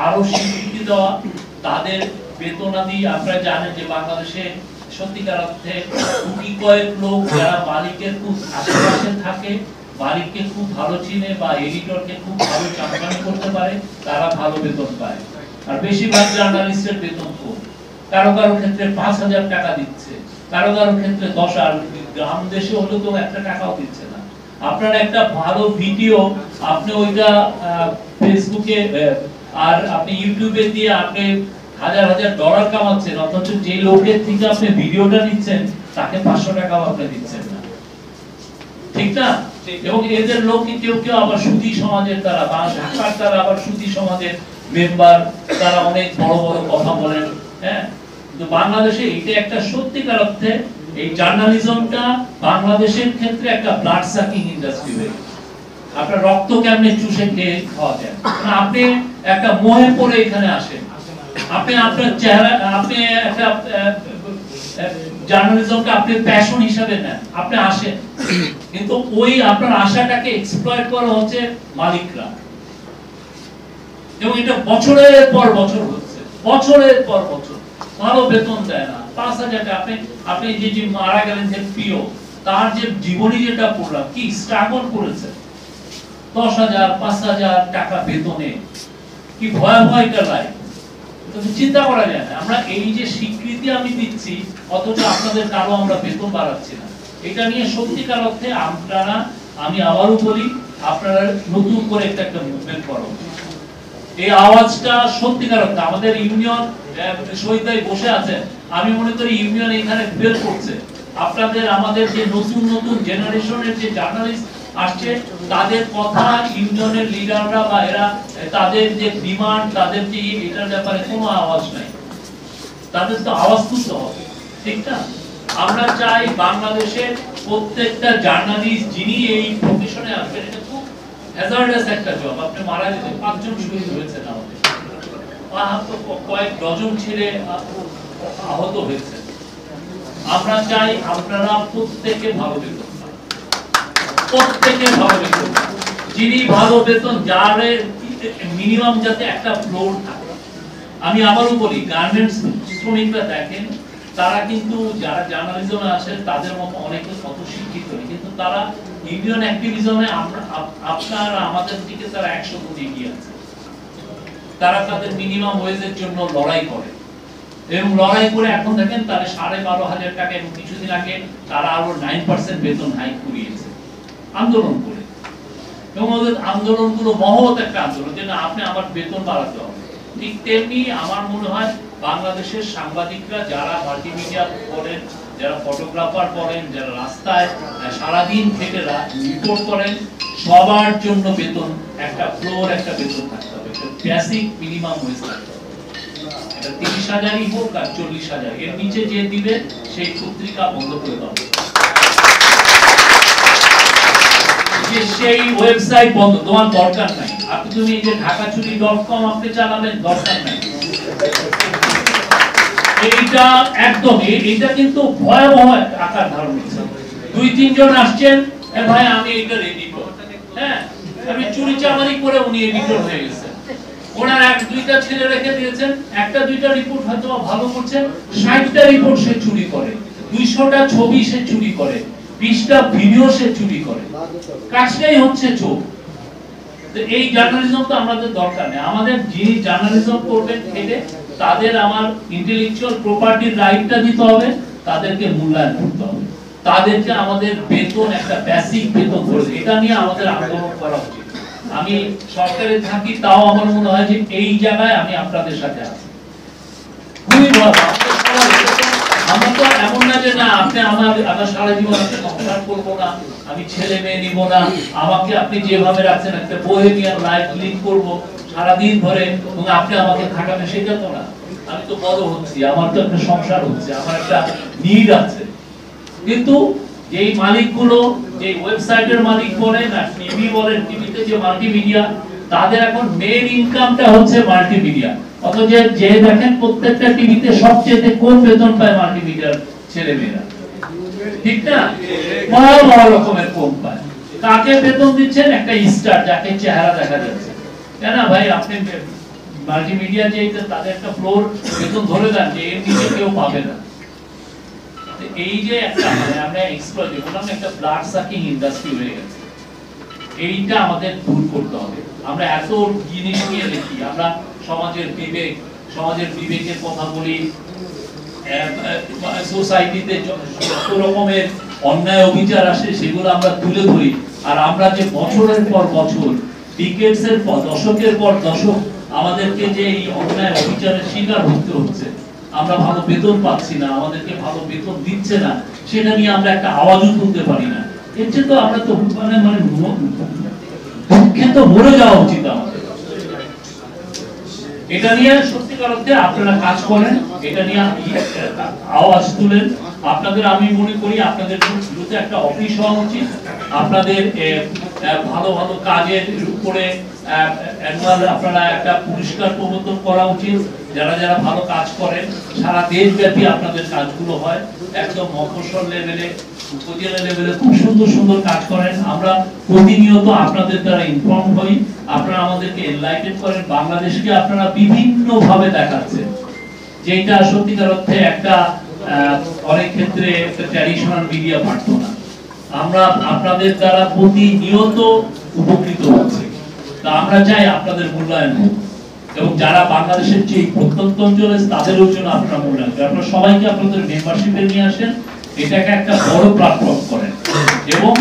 Speaker 11: আরো স্বীকৃতি দেওয়া, তাদের বেতনাদি। আপনারা জানেন যে বাংলাদেশে সত্যিকার অর্থে কোটি কয়েক লোক যারা মালিকের খুব আশেপাশে থাকে, মালিককে খুব ভালো চিনে বা এডিটরকে খুব ভালো চাকরি করতে পারে, তারা ভালো বেতন পায়। আর বেশিরভাগ জার্নালিস্টের বেতন কম, কারো ক্ষেত্রে 5000 টাকা দিচ্ছে, কারো ক্ষেত্রে 10,000, গ্রাম দেশে হলে তো 1 টাকাও দিচ্ছে না। আপনার একটা ভালো ভিডিও আপনি ওইটা ফেসবুকে আর আপনি ইউটিউবে দিয়ে আপনি $1000 কামাচ্ছেন, অথচ যে লোকের থেকে আপনি ভিডিওটা নিচ্ছেন তাকে 500 টাকাও আপনি দিচ্ছেন না, ঠিক না? এবং এদের লোক কেউ আবার সুধী সমাজের, তারা আবার সুধী সমাজের মেম্বার, তারা অনেক বড় বড় কথা বলেন। হ্যাঁ, কিন্তু বাংলাদেশে এটা একটা সত্যিকার অর্থে এই জার্নালিজমটা বাংলাদেশের ক্ষেত্রে একটা ব্লাড সাকিং ইন্ডাস্ট্রি হয়ে গেছে। আপনার রক্ত কেমনে চুষে খেয়ে খাওয়া যায়, আপনি একটা মোহে পড়ে এখানে আসেন, আপনি আপনার চেহারা, আপনি একটা জার্নালিজমকে আপনি প্যাশন হিসেবে নেন, আপনি আসেন, কিন্তু ওই আপনার আশাটাকে এক্সপ্লয়েট করা হচ্ছে মালিকরা, এবং এটা বছরের পর বছর হচ্ছে, বছরের পর বছর। ভালো বেতন দেয় না, 5,000 টাকা। আপনি যে মারা গেলেন যে প্রিয়, তার যে জীবনী যেটা পড়লাম, কি স্ট্রাগল করেছে, 10,000 5,000 টাকা বেতনে, কি ভয়াবহ একটা লাইফ, চিন্তা করা যায় না। আমরা এই যে স্বীকৃতি আমি দিচ্ছি, অথচ আপনাদের কারো আমরা বেতন বাড়াচ্ছি না। এটা নিয়ে সত্যিকার অর্থে আপনারা, আমি আবারও বলি, আপনারা নতুন করে একটা মুভমেন্ট করো। এই আওয়াজটা সত্যিকার অর্থে আমাদের ইউনিয়ন শহীদ ভাই বসে আছে, আমি মনে করি ইউনিয়ন এখানে ফেল করছে। আপনাদের আমাদের যে নতুন নতুন জেনারেশনের যে জার্নালিস্ট আসছে, তাদের কথা ইউনিয়নের লিডাররা বা এরা, তাদের যে ডিমান্ড, তাদের যে এটার ব্যাপারে কোনো আওয়াজ নাই। তাদের তো আওয়াজ তুলতে হবে, ঠিক না? আমরা চাই বাংলাদেশের প্রত্যেকটা জার্নালিস্ট যিনি এই প্রফেশনে আসবেন, এটা খুব হ্যাজার্ডাস একটা জব। আপনি মারা যেতে 5 জন শহীদ হয়েছে না, আমাদের কয়েক ডজন ছেলে আহত হয়েছে। আমরা চাই আপনারা প্রত্যেকে ভালো বেতন, প্রত্যেকে ভালো বেতন, যিনি ভালো বেতন, যার মিনিমাম যাতে একটা ফ্লোর থাকে। আমি আবারও বলি, গার্মেন্টস শ্রমিকরা দেখেন, তারা কিন্তু যারা জার্নালিজমে আসেন তাদের মতো অনেকে কত শিক্ষিত, কিন্তু তারা ইউনিয়ন অ্যাক্টিভিজমে আপনারা আমাদের দিকে তারা 100 গুণ এগিয়ে আছে। তারা তাদের মিনিমাম ওয়েজের জন্য লড়াই করে, এবং লড়াই করে এখন দেখেন তারা 12,500 টাকা, এবং কিছুদিন আগে তারা আরো 9% বেতন হাইক করিয়েছে আন্দোলন করে। এবং ওদের আন্দোলনগুলো মহৎ একটা আন্দোলন, যে না আপনি আমার বেতন বাড়াতে হবে। ঠিক তেমনি আমার মনে হয় বাংলাদেশের সাংবাদিকরা যারা মাল্টিমিডিয়া করেন, যারা ফটোগ্রাফার করেন, যারা রাস্তায় সারাদিন থেকে রিপোর্ট করেন, সবার জন্য বেতন একটা ফ্লোর, একটা বেতন থাকতে হবে, একটা বেসিক মিনিমাম ওয়েজ থাকতে হবে। এটা 30,000ই হোক আর 40,000, এর নিচে যে দিবে সেই পত্রিকা বন্ধ করে দেওয়া, সেই ওয়েবসাইট বন্ধ, তোমার দরকার নাই। তুমি এই যে ঢাকাচুরি.com আপনি চালাবেন, দরকার নাই। এইটা একদম, এইটা কিন্তু ভয়াবহ আকার ধারণ করছে। 2-3 জন আসছেন, ভাই আমি এইটা রেডি করব, হ্যাঁ, আমি চুরি চামারি করে উনি এডিটর হয়ে গেছেন। ওনার 1-2টা ছেলে রেখে দিয়েছেন, 1-2টা রিপোর্ট হয়তো ভালো করছেন, 60টা রিপোর্ট সে চুরি করে, 200টা ছবি সে চুরি করে, 20টা ভিডিও সে চুরি করে, কাজটাই হচ্ছে চোখ। এই জার্নালিজম তো আমাদের দরকার নেই। আমাদের যিনি জার্নালিজম করবেন খেটে, তাদের আমার ইন্টেলেকচুয়াল প্রপার্টির রাইটটা দিতে হবে, তাদেরকে মূল্যায়ন করতে হবে, তাদেরকে আমাদের বেতন একটা বেসিক বেতন করে, এটা নিয়ে আমাদের আন্দোলন করা উচিত। আমি সরকারে থাকি, তাও আমার মনে হয় যে এই জায়গায় আমি আপনাদের সাথে আছি। খুবই ভালো, আমরা তো এমন না যে না আপনি আমার সারা জীবন আপনি সংসার করবো না, আমি ছেলে মেয়ে নিব না, আমাকে আপনি যেভাবে রাখছেন একটা বোহেমিয়ান লাইফ লিড করবো সারাদিন ধরে, এবং আপনি আমাকে থাকাবেন, সেটা তো না। আমি তো বড় হচ্ছি, আমার তো একটা সংসার হচ্ছে, আমার একটা নিড আছে। কিন্তু যেই মালিকগুলো, যে ওয়েবসাইটের মালিক বলেন আর টিভি বলেন, টিভিতে যে মাল্টিমিডিয়া, তাদের এখন মেইন ইনকামটা হচ্ছে মাল্টিমিডিয়া। অথচ যে দেখেন প্রত্যেকটা টিভিতে সবচেয়ে কম বেতন পায় মাল্টিমিডিয়ার ছেলেমেয়েরা, ঠিক না? বড় রকমের কম পায়। কাকে বেতন দিচ্ছেন? একটা স্টার, যাকে চেহারা দেখা যাচ্ছে। কেন ভাই আপনি মাল্টিমিডিয়া যে তাদের একটা ফ্লোর বেতন ধরে দেন, যে এর নিচে কেউ পাবে না। এই যে একটা আমরা এক্সপ্লয়েট বললাম, একটা ব্লাড সাকিং ইন্ডাস্ট্রি হয়ে গেছে, এইটা আমাদের দূর করতে হবে। আমরা এত জিনিস নিয়ে দেখি, আমরা সমাজের বিবেকের কথা বলি, সোসাইটিতে যত রকমের অন্যায় অবিচার আসে সেগুলো আমরা তুলে ধরি, আর আমরা যে বছরের পর বছর, ডিকেডসের পর দশকের পর দশক আমাদেরকে যে এই অন্যায় অবিচারের শিকার হতে হচ্ছে, আমরা ভালো বেতন পাচ্ছি না, আমাদেরকে ভালো বেতন দিচ্ছে না, সেটা নিয়ে আমরা একটা আওয়াজও তুলতে পারি না। এর চেয়ে তো আমরা তো মানে দুঃখে তো মরে যাওয়া উচিত আমাদের। এটা নিয়ে সত্যিকার অর্থে আপনারা কাজ করেন, এটা নিয়ে আওয়াজ তুলেন। আপনাদের আমি মনে করি আপনাদের বিরুদ্ধে একটা অফিস হওয়া উচিত, আপনাদের ভালো ভালো কাজের উপরে আপনারা একটা পুরস্কার প্রবর্তন করা উচিত, যারা যারা ভালো কাজ করেন, সারা দেশব্যাপী আপনাদের কাজগুলো হয়, একদম মফস্বল লেভেলে, উপজেলা লেভেলে খুব সুন্দর সুন্দর কাজ করেন। আমরা প্রতিনিয়ত আপনাদের দ্বারা ইনফর্ম হই, আপনারা আমাদেরকে এনলাইটেন করেন। বাংলাদেশকে আপনারা বিভিন্ন ভাবে দেখাচ্ছেন, যেটা সত্যিকার অর্থে একটা অনেক ক্ষেত্রে একটা ট্র্যাডিশনাল মিডিয়া পারত না। আমরা আপনাদের দ্বারা প্রতিনিয়ত উপকৃত হচ্ছি, তা আমরা চাই আপনাদের মূল্যায়ন হোক, এবং যারা বাংলাদেশের যে প্রত্যন্ত অঞ্চলে তাদেরও জন্য আপনারা মূল্যায়ন করেন। আপনারা সবাইকে আপনাদের মেম্বারশিপে নিয়ে আসেন, এটাকে একটা বড় প্ল্যাটফর্ম করেন, এবং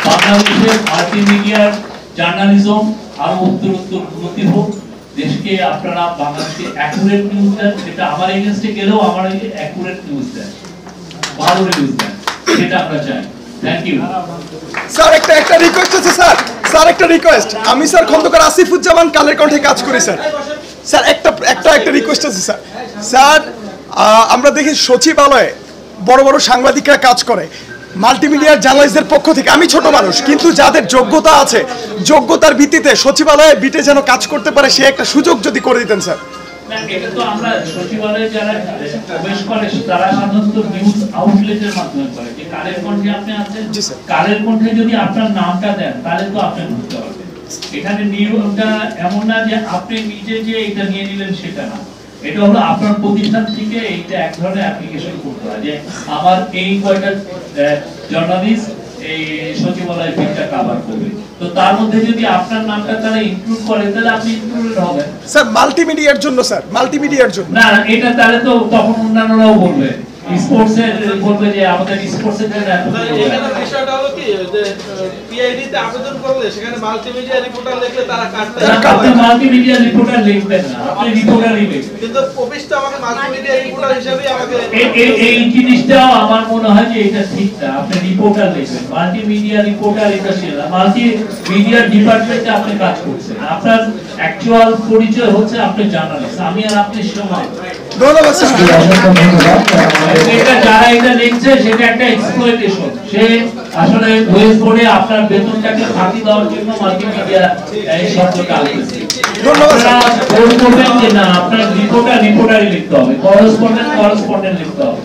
Speaker 11: বাংলাদেশের মাল্টিমিডিয়ার জার্নালিজম আরো উত্তরোত্তর উন্নতি হোক। দেশকে আপনারা বাংলাদেশকে অ্যাকুরেট নিউজ দেন, সেটা আমার এগেইনস্টে গেলেও আমার অ্যাকুরেট নিউজ দেন, ভালো নিউজ দেন, সেটা আমরা চাই। Thank you
Speaker 12: sir. একটা রিকোয়েস্ট আছে স্যার। স্যার একটা রিকোয়েস্ট, আমি স্যার খন্দকার আসিফুজ্জামান কালের কণ্ঠে কাজ করি স্যার। স্যার একটা রিকোয়েস্ট আছে স্যার। স্যার আমরা দেখি সচিবালয়ে বড় বড় সাংবাদিকরা কাজ করে, মাল্টিমিডিয়ার জার্নালিস্টদের পক্ষ থেকে। আমি ছোট মানুষ, কিন্তু যাদের যোগ্যতা আছে, যোগ্যতার ভিত্তিতে সচিবালয়ে বিটে যেন কাজ করতে পারে, সে একটা সুযোগ যদি করে দিতেন স্যার।
Speaker 11: এটা তো আমরা সচিবালয়ে যারা প্রবেশ করে তারা সাধারণত নিউজ আউটলেটের মাধ্যমে করে, যে কালের কণ্ঠে আপনি আছেন, কালের কণ্ঠে যদি আপনার নামটা দেন তাহলে তো আপনি বুঝতে পারবেন। এখানে নিয়মটা এমন না যে আপনি নিজে যে এটা নিয়ে নিলেন সেটা না, এটা হলো আপনার প্রতিষ্ঠান থেকে এইটা এক ধরনের অ্যাপ্লিকেশন করতে হয় যে আমার এই কয়টা জার্নালিস্ট এই সচিবালয়ের দিকটা কভার করবে, তো তার মধ্যে যদি আপনার নামটা তারা ইনক্লুড করে তাহলে আপনি ইনক্লুডেড হবেন
Speaker 12: স্যার। মাল্টিমিডিয়ার জন্য স্যার, মাল্টিমিডিয়ার জন্য
Speaker 11: না, এটা তাহলে তো তখন অন্যান্যরাও বলবে, স্পোর্টসের বলবে যে আমাদের স্পোর্টসের জন্য
Speaker 9: এখানে বিষয়টা হলো কি যে পিআইডি তে আবেদন করলে সেখানে মাল্টিমিডিয়া রিপোর্টার লিখলে তারা কাটতে
Speaker 11: আপনি মাল্টিমিডিয়া রিপোর্টার লিখবেন না, আপনি রিপোর্টারই লিখবেন,
Speaker 9: কিন্তু অফিসটা আমাকে মাল্টিমিডিয়া রিপোর্টার হিসেবেই আমাকে
Speaker 11: এই জিনিসটাও আমার মনে হয় যে এটা ঠিক না। আপনি রিপোর্টার লিখবেন, মাল্টিমিডিয়া রিপোর্টার এটা ছিল না, মাল্টিমিডিয়া ডিপার্টমেন্টে আপনি কাজ করছেন, আপনার অ্যাকচুয়াল পরিচয় হচ্ছে আপনি জার্নালিস্ট, আমি আর আপনি সমান।
Speaker 12: ধন্যবাদ স্যার।
Speaker 11: এটা যারা এটা লিখছে সেটা একটা এক্সপ্লয়টেশন, সে আসলে ওয়েস্ট বোর্ডে আপনার বেতনটাকে ফাঁকি দেওয়ার জন্য মাল্টিমিডিয়া এই শব্দটা আনতেছে। আপনারা ভোট করবেন যে না, আপনার রিপোর্টারই লিখতে হবে, করেসপন্ডেন্ট লিখতে হবে।